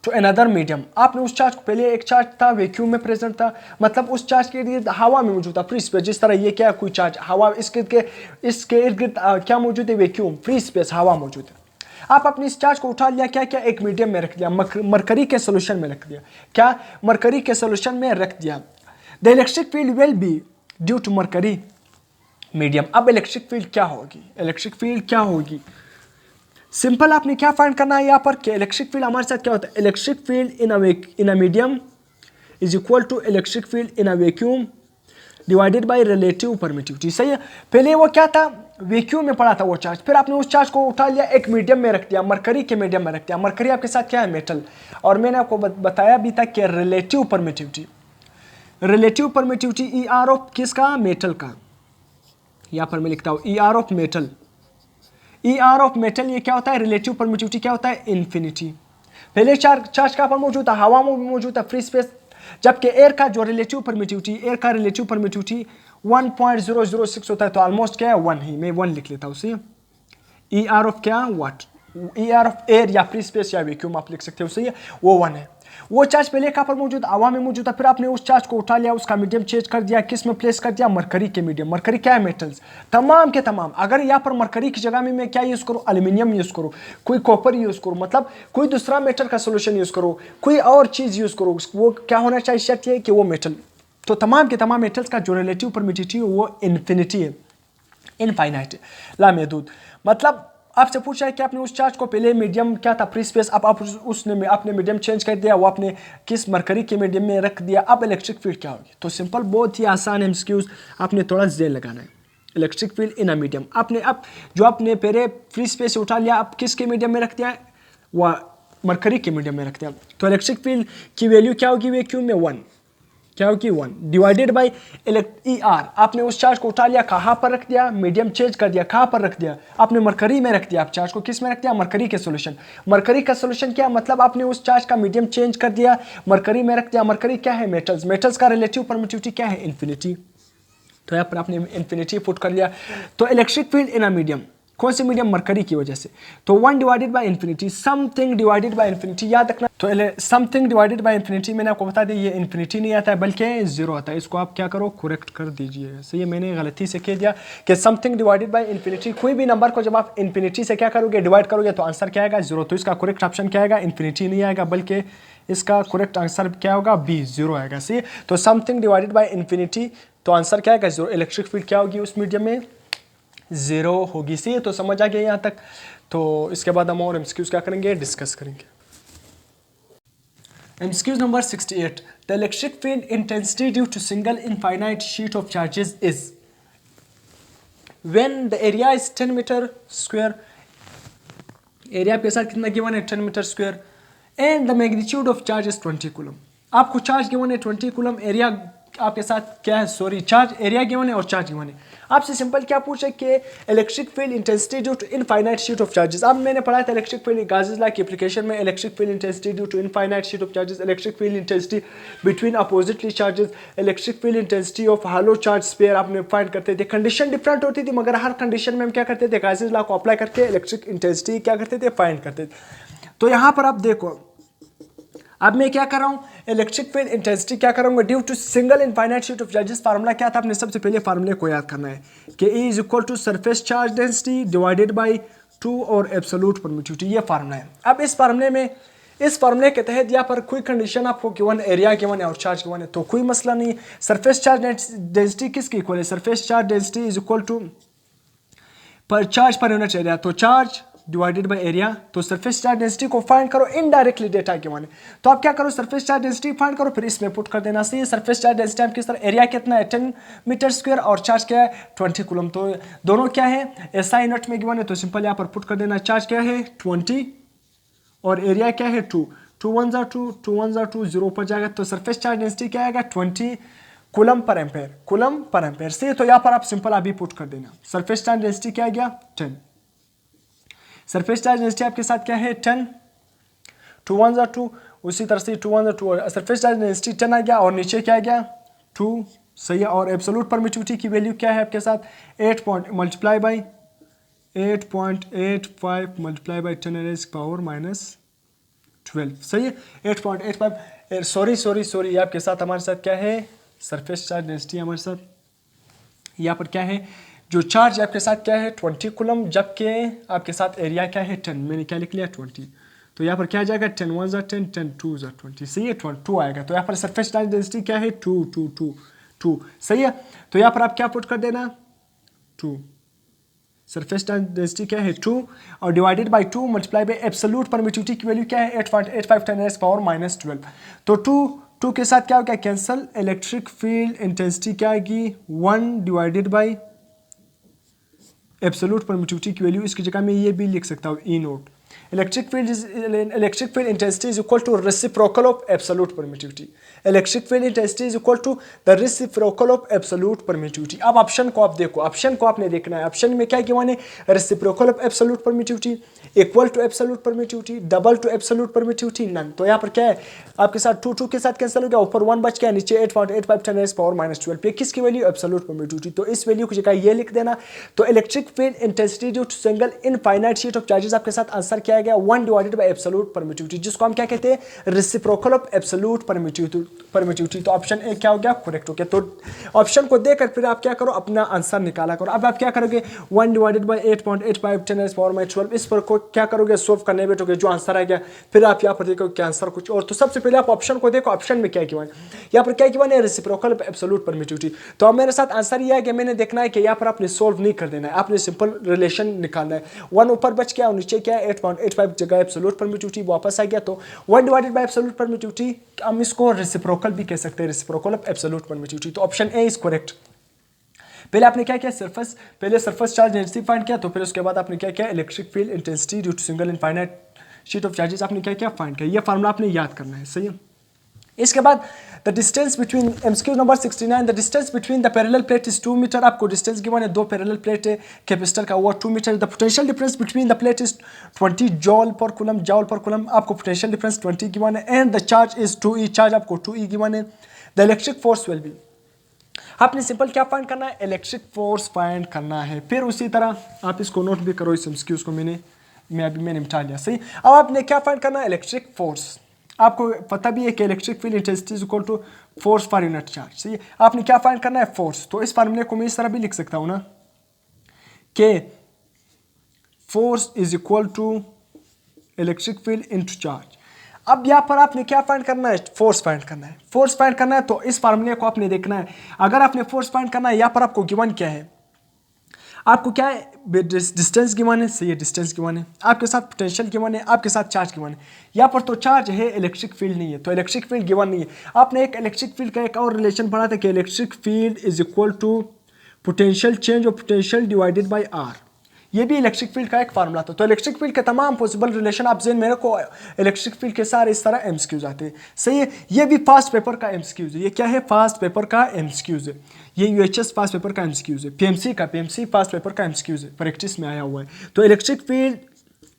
to another medium. आपने उस चार्ज को, पहले एक चार्ज था वैक्यूम में प्रेजेंट था, मतलब उस चार्ज के इर्द हवा में मौजूद था, फ्री स्पेस। जिस तरह ये क्या है, कोई चार्ज हवा, इसके इर्द गिर्द क्या मौजूद है, वैक्यूम, फ्री स्पेस, हवा मौजूद है। आप अपने इस चार्ज को उठा लिया, क्या क्या, एक मीडियम में रख दिया, मरकरी के सोल्यूशन में रख दिया। क्या, मरकरी के सोल्यूशन में रख दिया। The electric field will be due to mercury medium. अब इलेक्ट्रिक फील्ड क्या होगी, इलेक्ट्रिक फील्ड क्या होगी, सिंपल आपने क्या फाइंड करना है यहाँ पर कि इलेक्ट्रिक फील्ड हमारे साथ क्या होता है, electric field in a medium is equal to electric field in a vacuum divided by relative permittivity. सही है, पहले वो क्या था, वैक्यूम में पड़ा था वो चार्ज, फिर आपने उस चार्ज को उठा लिया, एक मीडियम में रख दिया, मरकरी के मीडियम में रख दिया। मरकरी आपके साथ क्या है, मेटल। और मैंने आपको बताया भी था कि relative permittivity E R of किसका, मेटल का। यहाँ पर मैं लिखता हूँ E R of metal, E R of metal ये क्या होता है, रिलेटिव परमिटिविटी क्या होता है, इन्फिनिटी। पहले चार्ज कहाँ पर मौजूद था, हवा में मौजूद था, फ्री स्पेस। जबकि एयर का जो रिलेटिव परमिटिविटी 1.006 होता है, तो ऑलमोस्ट क्या है 1 ही, मैं 1 लिख लेता हूँ उसे। ई आर ऑफ क्या, what, E R of air या फ्री स्पेस या वैक्यूम आप लिख सकते हो, सही है, वो 1 है। वो चार्ज पहले कहाँ पर मौजूद, हवा में मौजूद था, फिर आपने उस चार्ज को उठा लिया, उसका मीडियम चेंज कर दिया, किस में प्लेस कर दिया, मरकरी के मीडियम। मरकरी क्या है, मेटल्स, तमाम के तमाम। अगर यहाँ पर मरकरी की जगह में मैं क्या यूज करूँ, एल्यूमिनियम यूज करूँ, कोई कॉपर यूज करूँ, मतलब कोई दूसरा मेटल का सोल्यूशन यूज करूँ, कोई और चीज यूज करूँ, वो क्या होना चाहिए, शर्त है कि वो मेटल। तो तमाम के तमाम मेटल्स का जो रिलेटिव परमिटिविटी है वो इन्फिनिटी है, इनफाइनाइट है, लामहदूद। मतलब आपसे पूछा है कि आपने उस चार्ज को, पहले मीडियम क्या था, फ्री स्पेस, अब आप उसने आपने मीडियम चेंज कर दिया, वो आपने किस मरकरी के मीडियम में रख दिया, अब इलेक्ट्रिक फील्ड क्या होगी। तो सिंपल, बहुत ही आसान एमसीक्यूज, आपने थोड़ा जेल लगाना है। Electric field in a medium, आपने अब जो आपने पहले फ्री स्पेस से उठा लिया, अब किसके मीडियम में रख दिया, वह मरकरी के मीडियम में रख दिया। तो इलेक्ट्रिक फील्ड की वैल्यू क्या होगी, वैक्यूम में 1, क्या होगी 1 डिवाइडेड बाई ई आर। आपने उस चार्ज को उठा लिया, कहाँ पर रख दिया, मीडियम चेंज कर दिया, कहाँ पर रख दिया, आपने मरकरी में रख दिया। आप चार्ज को किस में रख दिया, मरकरी के सोल्यूशन। मरकरी का सोल्यूशन क्या, मतलब आपने उस चार्ज का मीडियम चेंज कर दिया, मरकरी में रख दिया। मरकरी क्या है, मेटल्स, मेटल्स का रिलेटिव परमिटिविटी क्या है, इन्फिनिटी। तो यहाँ पर आपने इन्फिनिटी पुट कर लिया। तो electric field in a medium कौन सी मीडियम, मरकरी की वजह से। तो 1 divided by infinity, something divided by infinity, याद रखना। तो समथिंग डिवाइडेड बाय इन्फिनिटी मैंने आपको बता दिया, ये इन्फिनिटी नहीं आता है बल्कि 0 आता है। इसको आप क्या करो, करेक्ट कर दीजिएगा। सही है, मैंने गलती से कह दिया कि समथिंग डिवाइडेड बाय इन्फिनिटी। कोई भी नंबर को जब आप इन्फिनिटी से क्या करोगे, डिवाइड करोगे, तो आंसर क्या आएगा, 0। तो इसका करेक्ट ऑप्शन क्या आएगा, इन्फिनिटी नहीं आएगा, बल्कि इसका करेक्ट आंसर क्या होगा, बी, 0 आएगा। सही है, तो समथिंग डिवाइडेड बाय इन्फिनिटी, तो आंसर क्या आएगा, 0। इलेक्ट्रिक फील्ड क्या होगी उस मीडियम में, 0 होगी। सही है, तो समझ आ गया यहाँ तक। तो इसके बाद हम और एमसीक्यूज क्या करेंगे, डिस्कस करेंगे। MCQs number 68, the electric field intensity due to single infinite sheet of charges is when the area is 10 metre square, area आपके साथ कितना गिवन है, 10 metre square, and the magnitude of charge is 20 coulomb. आपको charge given है 20 coulomb, area आपके साथ क्या है, सॉरी चार्ज, एरिया गिवन है और चार्ज गिवन है। आपसे सिंपल क्या पूछे कि electric field intensity due to infinite sheet of charges. अब मैंने पढ़ा था इलेक्ट्रिक फील्ड गाउस लॉ की एप्लीकेशन में, electric field intensity due to infinite sheet of charges, electric field intensity between oppositely charges, electric field intensity of hollow charge sphere आपने find करते थे। Condition different होती थी, मगर हर कंडीशन में हम क्या करते थे, गाउस लॉ को अप्लाई करके इलेक्ट्रिक इंटेंसिटी क्या करते थे, फाइंड करते थे। तो यहाँ पर आप देखो, अब मैं क्या कर रहा हूँ, इलेक्ट्रिक फील्ड इंटेंसिटी क्या करूँगा, due to single infinite sheet of charges. Formula क्या था, आपने सबसे पहले फार्मूले को याद करना है कि E is equal to surface charge density divided by 2 और एब्सोल्यूट परमिटिविटी, ये फार्मूला है। अब इस फार्मूले के तहत यहाँ पर कोई कंडीशन आपको गिवन, एरिया गिवन है और चार्ज गिवन है, तो कोई मसला नहीं। सरफेस चार्ज डेंसिटी किसकी इक्वल है, surface charge density is equal to per charge per unit area, तो चार्ज डिवाइडेड बाय एरिया। तो सरफेस चार्ज डेंसिटी को फाइंड करो, इनडायरेक्टली डेटा के माने, तो आप क्या करो, सरफेस चार्ज डेंसिटी फाइंड करो, फिर इसमें पुट कर देना। सही है, सरफेस चार्ज डेंसिटी किस तरह, एरिया कितना है 10 मीटर स्क्वायर और चार्ज क्या है 20 कूलम, तो दोनों क्या है एसआई यूनिट में गिवन है, तो सिंपल यहाँ पर पुट कर देना। चार्ज क्या है 20 और एरिया क्या है 2, 2 1 जा 2, 2 1 जा 2, 0 पर जाएगा, तो सरफेस चार्ज डेंसिटी क्या आएगा 20 coulomb per ampere, coulomb per ampere. से तो यहाँ पर आप सिंपल अभी पुट कर देना, सरफेस चार्ज डेंसिटी क्या आ गया 10, सरफेस चार्ज डेंसिटी आपके साथ क्या है 10, 2 1 जा 2, उसी तरह से 2 1 जा 2, सरफेस चार्ज डेंसिटी 10 आ गया और नीचे क्या आ गया 2। सही है, और एब्सोल्यूट परमिटिविटी की वैल्यू क्या है आपके साथ 8 multiply by 8.85 multiply by 10 power minus 12। सही है, 8.85, सॉरी ये आपके साथ हमारे साथ क्या है, सरफेस चार्ज डेंसिटी हमारे साथ यहाँ पर क्या है, जो चार्ज आपके साथ क्या है 20 कूलम, जबकि आपके साथ एरिया क्या है 10, मैंने क्या लिख लिया 20, तो यहाँ पर क्या जाएगा 10 1 जा 10, 10 2 जा 20। सही है, 2 आएगा, तो यहाँ पर सरफेस चार्ज डेंसिटी क्या है 2। सही है, तो यहाँ पर आप क्या पुट कर देना 2, सरफेस चार्ज डेंसिटी क्या है 2 और divided by 2 multiply by absolute permittivity की वैल्यू क्या है 8.85 10 पावर माइनस 12, तो 2 के साथ क्या हो गया कैंसिल, इलेक्ट्रिक फील्ड इंटेंसिटी क्या आएगी 1 डिवाइडेड बाय एब्सोल्यूट परमिटिविटी की वैल्यू, इसकी जगह मैं ये भी लिख सकता हूँ E naught, electric field intensity is equal to reciprocal of absolute permittivity, electric field intensity is equal to the reciprocal of absolute permittivity. अब ऑप्शन को आप देखो, ऑप्शन को आपने देखना है, ऑप्शन में क्या गिवन है reciprocal of absolute permittivity, equal to absolute permittivity, double two absolute permittivity, none. तो यहाँ पर क्या है आपके साथ 2 के साथ कैंसिल हो गया, ऊपर 1 बच गया, नीचे 8.85 10 पावर माइनस 12 पे किसकी वैल्यू एब्सोल्यूट परमिटिविटी, तो इस वैल्यू की जगह ये लिख देना। तो electric field intensity due to single infinite sheet of charges आपके साथ आंसर क्या आ गया 1 डिवाइडेड बाय एब्सोल्यूट परमिटिविटी, जिसको हम क्या कहते हैं रेसिप्रोकल ऑफ एब्सोल्यूट परमिटिविटी। तो ऑप्शन ए क्या हो गया करेक्ट हो गया। तो ऑप्शन को देकर फिर आप क्या करो अपना आंसर निकाला करो। अब आप क्या करोगे 1 डिवाइडेड बाय 8.85 10 पावर माइनस 12, इस पर को क्या करोगे सोल्व करने बैठोगे, जो आंसर आ गया फिर आप यहाँ पर देखो क्या आंसर कुछ और। तो सबसे पहले आप ऑप्शन को देखो, ऑप्शन में क्या गिवन है, यहाँ पर क्या गिवन है रेसिप्रोकल ऑफ एब्सोल्यूट परमिटिविटी। तो अब मेरे साथ आंसर ये है कि मैंने देखना है कि यहाँ पर आपने सोल्व नहीं कर देना है, आपने सिंपल रिलेशन निकालना है। 1 ऊपर बच गया और नीचे क्या है 8.85 जगह एब्सोल्यूट परमिटिविटी वापस आ गया, तो 1 डिवाइडेड बाय एब्सोल्यूट परमिटिविटी हम इसको रेसिप्रोकल भी कह सकते हैं, रेसिप्रोकल ऑफ एब्सोल्यूट परमिटिविटी। तो ऑप्शन ए इज करेक्ट। पहले आपने क्या किया पहले सरफेस चार्ज डेंसिटी फाइंड किया, तो फिर उसके बाद आपने क्या किया electric field intensity due to single infinite sheet of charges आपने क्या किया फाइंड किया। ये फार्मूला आपने याद करना है, सही है। इसके बाद the distance between MCQ number 69, the distance between the parallel plate is 2 metre. आपको डिस्टेंस गिवन है, 2 पैरेलल प्लेट है कैपेसिटर का, वो 2 metre. The potential difference between the plate is 20 joule per coulomb, आपको पोटेंशियल डिफरेंस 20 गिवन है। And the charge is 2E, charge आपको 2E given है। The electric force will be, आपने simple क्या find करना है, इलेक्ट्रिक फोर्स फाइंड करना है। फिर उसी तरह आप इसको नोट भी करो, इस एमसीक्यूज को मैंने निपटा लिया। सही, अब आपने क्या फाइंड करना है, इलेक्ट्रिक फोर्स। आपको पता भी है कि electric field intensity is equal to force per unit charge. सही, आपने क्या फाइंड करना है, फोर्स। तो इस फार्मूले को मैं इस तरह भी लिख सकता हूं ना कि force is equal to electric field into charge. अब यहाँ पर आपने क्या फाइंड करना है, फोर्स फाइंड करना है। फोर्स फाइंड करना है तो इस फार्मूले को आपने देखना है। अगर आपने फोर्स फाइंड करना है, यहाँ पर आपको गिवन क्या है, आपको क्या है, डिस्टेंस गिवन है। सही है, डिस्टेंस गिवन है, आपके साथ पोटेंशियल गिवन है, आपके साथ चार्ज गिवन है। यहाँ पर तो चार्ज है, इलेक्ट्रिक फील्ड नहीं है, तो इलेक्ट्रिक फील्ड गिवन नहीं है। आपने एक इलेक्ट्रिक फील्ड का एक और रिलेशन पढ़ा था कि electric field is equal to potential change of potential divided by R. ये भी इलेक्ट्रिक फील्ड का एक फार्मूला था। तो इलेक्ट्रिक फील्ड के तमाम पॉसिबल रिलेशन आप जेन मेरे को, इलेक्ट्रिक फील्ड के सारे इस तरह एमसीक्यूज आते हैं। सही है, ये भी फास्ट पेपर का एमसीक्यूज है। ये क्या है, फास्ट पेपर का एमसीक्यूज है। ये यूएचएस फास्ट पेपर का एमसीक्यूज है, पीएमसी फास्ट पेपर का एमसीक्यूज है, प्रैक्टिस में आया हुआ है। तो electric field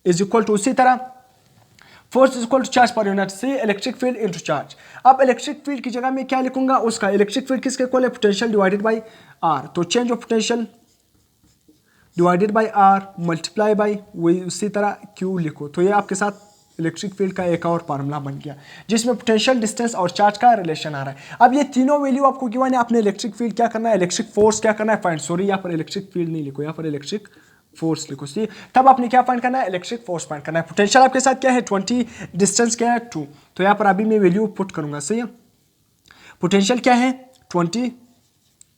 is equal to, उसी तरह force is equal to charge per unit. से इलेक्ट्रिक फील्ड इनटू चार्ज। अब इलेक्ट्रिक फील्ड की जगह में क्या लिखूंगा, उसका इलेक्ट्रिक फील्ड किसके इक्वल है, पोटेंशियल डिवाइडेड बाई आर। तो change of potential divided by R multiply by वही उसी तरह क्यू लिखो। तो ये आपके साथ इलेक्ट्रिक फील्ड का एक और फार्मूला बन गया, जिसमें पोटेंशियल, डिस्टेंस और चार्ज का रिलेशन आ रहा है। अब ये तीनों वैल्यू आपको गिवन है, आपने इलेक्ट्रिक फील्ड क्या करना है, इलेक्ट्रिक फोर्स क्या करना है फाइंड। सॉरी, यहाँ पर इलेक्ट्रिक फील्ड नहीं लिखो, यहाँ पर इलेक्ट्रिक फोर्स लिखो। सी, तब आपने क्या फाइंड करना है, इलेक्ट्रिक फोर्स फाइंड करना है। पोटेंशियल आपके साथ क्या है 20, डिस्टेंस क्या है 2। तो यहाँ पर अभी मैं वैल्यू पुट करूंगा। सही है, पोटेंशियल क्या है 20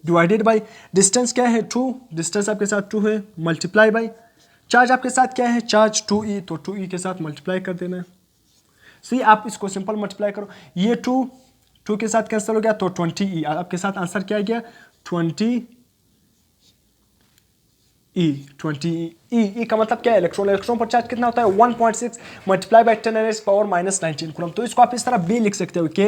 डिवाइडेड बाई डिस्टेंस क्या है 2, डिस्टेंस आपके साथ 2 है, मल्टीप्लाई बाई चार्ज आपके साथ क्या है, चार्ज 2e, तो 2e के साथ मल्टीप्लाई कर देना है। सी, आप इसको सिंपल मल्टीप्लाई करो, ये 2 के साथ कैंसिल हो गया तो 20e आपके साथ आंसर क्या आ गया 20e। 20e का मतलब क्या है, इलेक्ट्रॉन। इलेक्ट्रॉन पर चार्ज कितना होता है 1.6 मल्टीप्लाई बाई 10 पावर -19 कूलम। तो इसको आप इस तरह भी लिख सकते हो कि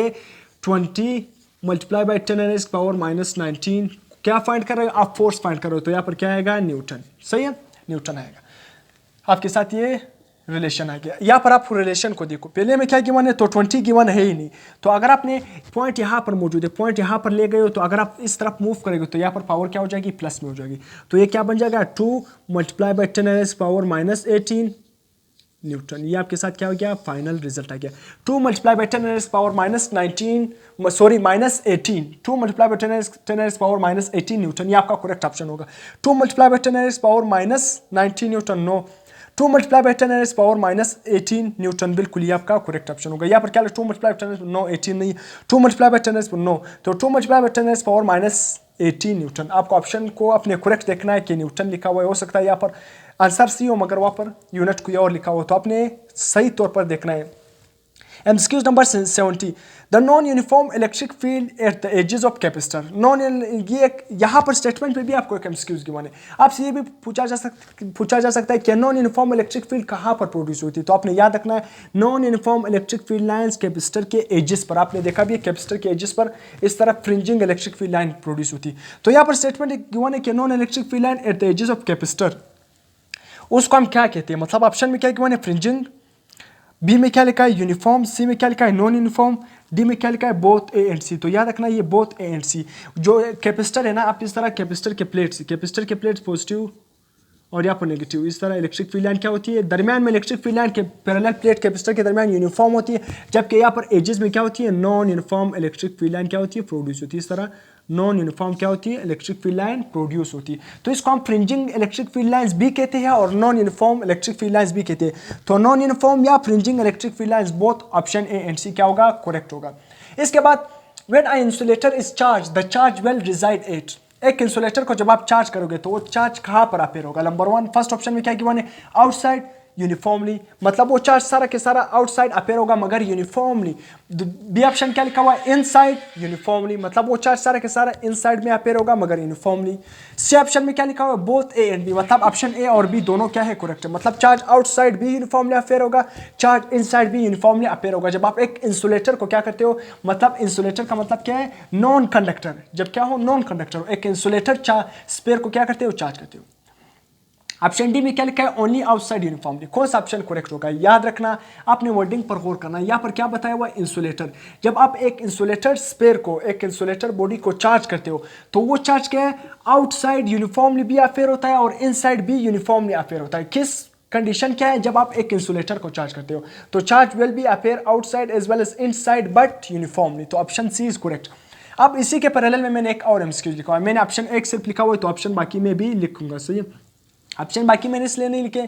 20 मल्टीप्लाई बाई 10 पावर -19 क्या फाइंड कर रहे हो आप, फोर्स फाइंड कर रहे हो। तो यहाँ पर क्या आएगा, न्यूटन। सही है, न्यूटन आएगा। आपके साथ ये रिलेशन आ गया। यहाँ पर आप रिलेशन को देखो, पहले में क्या गिवन है, तो 20 गिवन है ही नहीं। तो अगर आपने पॉइंट यहाँ पर मौजूद है, पॉइंट यहाँ पर ले गए हो, तो अगर आप इस तरफ मूव करेंगे तो यहाँ पर पावर क्या हो जाएगी, प्लस में हो जाएगी। तो ये क्या बन जाएगा 2 मल्टीप्लाई बाई 10 पावर -18 न्यूटन। ये आपके साथ क्या हो गया, फाइनल रिजल्ट आ गया 2 multiply by 10 power -19 sorry -18 2 multiply by 10 power -18 newton. ये आपका करेक्ट ऑप्शन होगा। 2 multiply by 10 power -19 newton, no. 2 multiply by 10 power -18 newton, बिल्कुल ये आपका करेक्ट ऑप्शन होगा। यहाँ पर क्या 2 मल्टीप्लाई बाई 10 नो 18 नहीं, 2 मल्टीप्लाई बाई 10 नो, तो 2 मल्टीप्लाई बाई 10 पावर -18 न्यूटन। आपको ऑप्शन को अपने करेक्ट देखना है कि न्यूटन लिखा हुआ है, हो सकता है यहाँ पर आंसर सी हो मगर वहाँ पर यूनिट कोई और लिखा हुआ, तो आपने सही तौर पर देखना है। MCQs number 70, the non uniform electric field at the edges of capacitor. ये यहाँ पर स्टेटमेंट पे भी आपको एक एमसीक्यूज गिवन है। आपसे ये भी पूछा जा सकता है कि नॉन यूनिफॉर्म इलेक्ट्रिक फील्ड कहाँ पर प्रोड्यूस होती है। तो आपने याद रखना है, non uniform electric field lines capacitor के एजेस पर, आपने देखा भी है कैपेसिटर के एजेस पर इस तरह fringing electric field line produce होती है। तो यहाँ पर स्टेटमेंट गिवन है कि non electric field line at the edges of capacitor, उसको हम क्या कहते हैं, मतलब ऑप्शन में क्या गिवन है, फ्रिंजिंग, बी में क्या लिखा है यूनिफॉर्म, सी में क्या लिखा है नॉन यूनिफॉर्म, डी में क्या लिखा है बोथ ए एंड सी। तो याद रखना ये बोथ ए एंड सी। जो कैपेसिटर है ना, आप इस तरह कैपेसिटर के प्लेट्स पॉजिटिव और यहाँ पर नेगेटिव, इस तरह इलेक्ट्रिक फील्ड लाइन क्या होती है, दरमियान में इलेक्ट्रिक फील्ड लाइन के पैरेलल प्लेट कैपेसिटर के दरमियान यूनिफॉर्म होती है, जबकि यहाँ पर एजेस में क्या होती है, non uniform electric field line क्या होती है, प्रोड्यूस होती है। इस तरह नॉन यूनिफॉर्म क्या होती है, इलेक्ट्रिक फील्ड लाइन प्रोड्यूस होती है। तो इसको हम फ्रिंजिंग इलेक्ट्रिक फील्ड लाइंस भी कहते हैं और non uniform electric field lines भी कहते हैं। तो नॉन यूनिफॉर्म या fringing electric field lines both option A and C क्या होगा, करेक्ट होगा। इसके बाद when a insulator is charge the charge will reside at. एक इंसुलेटर को जब आप चार्ज करोगे तो वो चार्ज कहाँ पर अपेयर होगा, नंबर 1 फर्स्ट ऑप्शन में क्या गिवन है, आउटसाइड यूनिफॉर्मली, मतलब वो चार्ज सारा के सारा आउटसाइड अपेयर होगा मगर यूनिफॉर्मली। बी ऑप्शन क्या लिखा हुआ है, इनसाइड यूनिफॉर्मली, मतलब वो चार्ज सारा के सारा इनसाइड में अपेयर होगा मगर यूनिफॉर्मली। सी ऑप्शन में क्या लिखा हुआ है, बोथ ए एंड बी, मतलब ऑप्शन ए और बी दोनों क्या है करेक्ट है, मतलब चार्ज आउटसाइड भी यूनिफॉर्मली अपेयर होगा, चार्ज इनसाइड भी यूनिफॉर्मली अपेयर होगा। जब आप एक इंसुलेटर को क्या करते हो, मतलब इंसुलेटर का मतलब क्या है, नॉन कंडक्टर, जब क्या हो नॉन कंडक्टर हो, एक इंसुलेटर स्पेयर को क्या करते हो, चार्ज करते हो। ऑप्शन डी में क्या लिखा है, ओनली आउटसाइड यूनिफॉर्मली। कौन सा ऑप्शन करेक्ट होगा, याद रखना, आपने वर्डिंग पर गौर करना। यहाँ पर क्या बताया हुआ, इंसुलेटर। जब आप एक इंसुलेटर स्पेयर को, एक इंसुलेटर बॉडी को चार्ज करते हो तो वो चार्ज क्या है, आउटसाइड यूनिफॉर्मली भी अफेयर होता है और इनसाइड भी यूनिफॉर्मली अफेयर होता है। किस कंडीशन क्या है, जब आप एक इंसुलेटर को चार्ज करते हो तो charge will be appear outside as well as inside but uniformly. तो ऑप्शन सी इज करेक्ट। अब इसी के पैरेलल में मैंने एक और एमसीक्यू लिखा हुआ है। मैंने ऑप्शन एक सिर्फ लिखा हुआ है तो ऑप्शन बाकी में भी लिखूंगा, सही है। ऑप्शन बाकी मैंने इसलिए नहीं लिखे,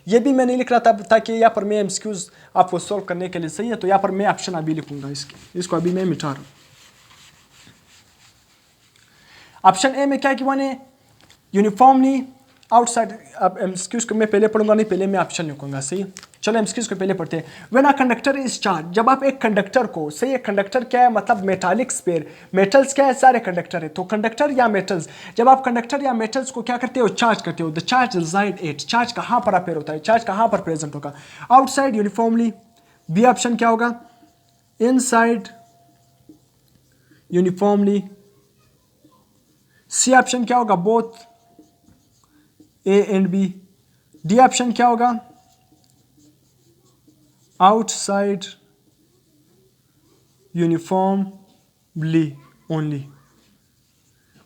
ये भी मैं नहीं लिख रहा था ताकि यहाँ पर मैं एमसीक्यूज आपको सॉल्व करने के लिए, सही है। तो यहाँ पर मैं ऑप्शन अभी लिखूंगा, इसको अभी मैं मिटा रहा हूँ। ऑप्शन ए में क्या कि मैंने यूनिफॉर्मली आउटसाइड, अब एमसीक्यूज को मैं पहले पढ़ूंगा नहीं, पहले मैं ऑप्शन लिखूंगा, सही है। चलो एमसीक्यूज को पहले पढ़ते हैं। When a conductor is charge, जब आप एक कंडक्टर को, सही है, कंडक्टर क्या है, मतलब मेटालिक स्पेयर, मेटल्स क्या है, सारे कंडक्टर है। तो कंडक्टर या मेटल्स, जब आप कंडक्टर या मेटल्स को क्या करते हो, चार्ज करते हो, the charge reside at, charge कहाँ पर अपेयर होता है, चार्ज कहाँ पर प्रेजेंट होगा, आउटसाइड यूनिफॉर्मली। बी ऑप्शन क्या होगा, इनसाइड यूनिफॉर्मली। सी ऑप्शन क्या होगा, both A and B. D option क्या होगा, outside uniformly only.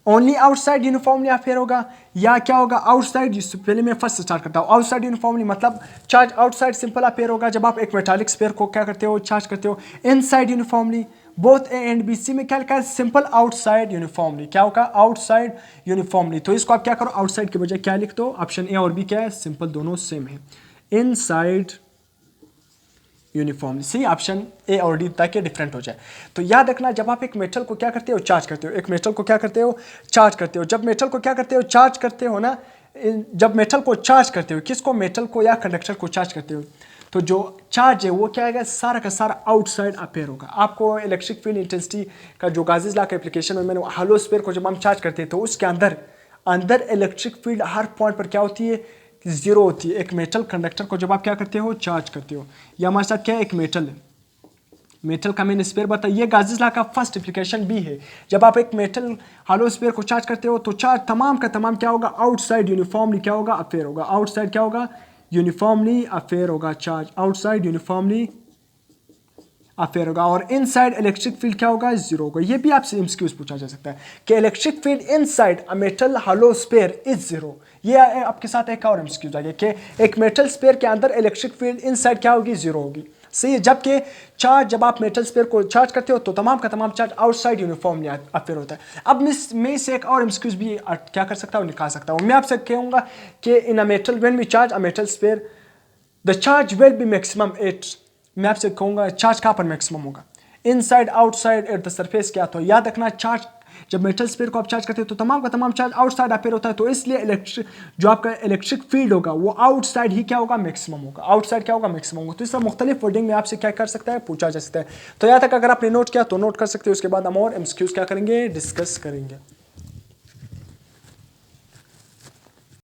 Only outside uniformly appear होगा या क्या होगा, आउटसाइड। पहले मैं फर्स्ट स्टार्ट करता हूँ। आउटसाइड यूनिफॉर्मली मतलब चार्ज आउटसाइड सिंपल अफेयर होगा जब आप एक मेटालिक स्फीयर को क्या करते हो, चार्ज करते हो। Inside uniformly, both A and B. C में क्या लिखा है, सिंपल आउटसाइड यूनिफॉर्मली। क्या होगा, आउटसाइड यूनिफॉर्मली। तो इसको आप क्या करो, आउटसाइड के बजाय क्या लिख दो, ऑप्शन ए और बी क्या है, सिंपल, दोनों सेम है, इनसाइड यूनिफॉर्मली। सही, ऑप्शन ए और डी ताकि डिफरेंट हो जाए। तो याद रखना, जब आप एक मेटल को क्या करते हो, चार्ज करते हो, एक मेटल को क्या करते हो, चार्ज करते हो। जब मेटल को क्या करते हो, चार्ज करते हो ना, जब मेटल को चार्ज करते हो, किसको, मेटल को या कंडक्टर को चार्ज करते हो, तो जो चार्ज है वो क्या है, सारा का सारा आउटसाइड अपेयर होगा। आपको इलेक्ट्रिक फील्ड इंटेंसिटी का जो गाजिस लॉ का एप्लीकेशन में मैंने, हालो स्फीयर को जब हम चार्ज करते हैं तो उसके अंदर इलेक्ट्रिक फील्ड हर पॉइंट पर क्या होती है, जीरो होती है। एक मेटल कंडक्टर को जब आप क्या करते हो, चार्ज करते हो, या हमारे साथ क्या है, एक मेटल है, मेटल का मैंने स्पेयर बताया, ये गाजिस लॉ का फर्स्ट एप्लीकेशन भी है। जब आप एक मेटल हालो स्पेयर को चार्ज करते हो तो चार्ज तमाम का तमाम क्या होगा, आउटसाइड यूनिफॉर्मली क्या होगा, अफेयर होगा। आउटसाइड क्या होगा, यूनिफॉर्मली अफेयर होगा, चार्ज आउटसाइड यूनिफॉर्मली अफेयर होगा। और इनसाइड इलेक्ट्रिक फील्ड क्या होगा, जीरो होगा। ये भी आपसे एमसीक्यूज पूछा जा सकता है कि electric field inside a metal hello spare is zero. ये आपके साथ एक और एमसीक्यूज आ गया कि एक मेटल स्पेयर के अंदर इलेक्ट्रिक फील्ड इनसाइड क्या होगी, जीरो होगी। सही है, जबकि चार्ज, जब आप मेटल स्पेयर को चार्ज करते हो तो तमाम का तमाम चार्ज आउटसाइड यूनिफॉर्मली अफेयर होता है। अब मैं से एक और एमसीक्यूज भी क्या कर सकता हूँ, निकाल सकता हूँ। मैं आपसे कहूँगा कि in a metal, when we charge a metal sphere the charge will be maximum at. मैं आपसे कहूँगा चार्ज कहाँ पर मैक्सिमम होगा, inside, outside, at the surface. क्या, तो याद रखना, चार्ज जब मेटल स्फीयर को आप चार्ज करते हो तो तमाम का तमाम चार्ज आउटसाइड अपेयर होता है। तो इसलिए इलेक्ट्रिक, जो आपका इलेक्ट्रिक फील्ड होगा वो आउटसाइड ही क्या होगा, मैक्सिमम होगा। आउटसाइड क्या होगा, मैक्सिमम होगा। तो इस तरह मुख्तलिफ वर्डिंग में आपसे क्या कर सकता है, पूछा जा सकता है। तो यहाँ तक अगर आपने नोट किया तो नोट कर सकते हो। उसके बाद हम और एमसीक्यूज क्या करेंगे, डिस्कस करेंगे।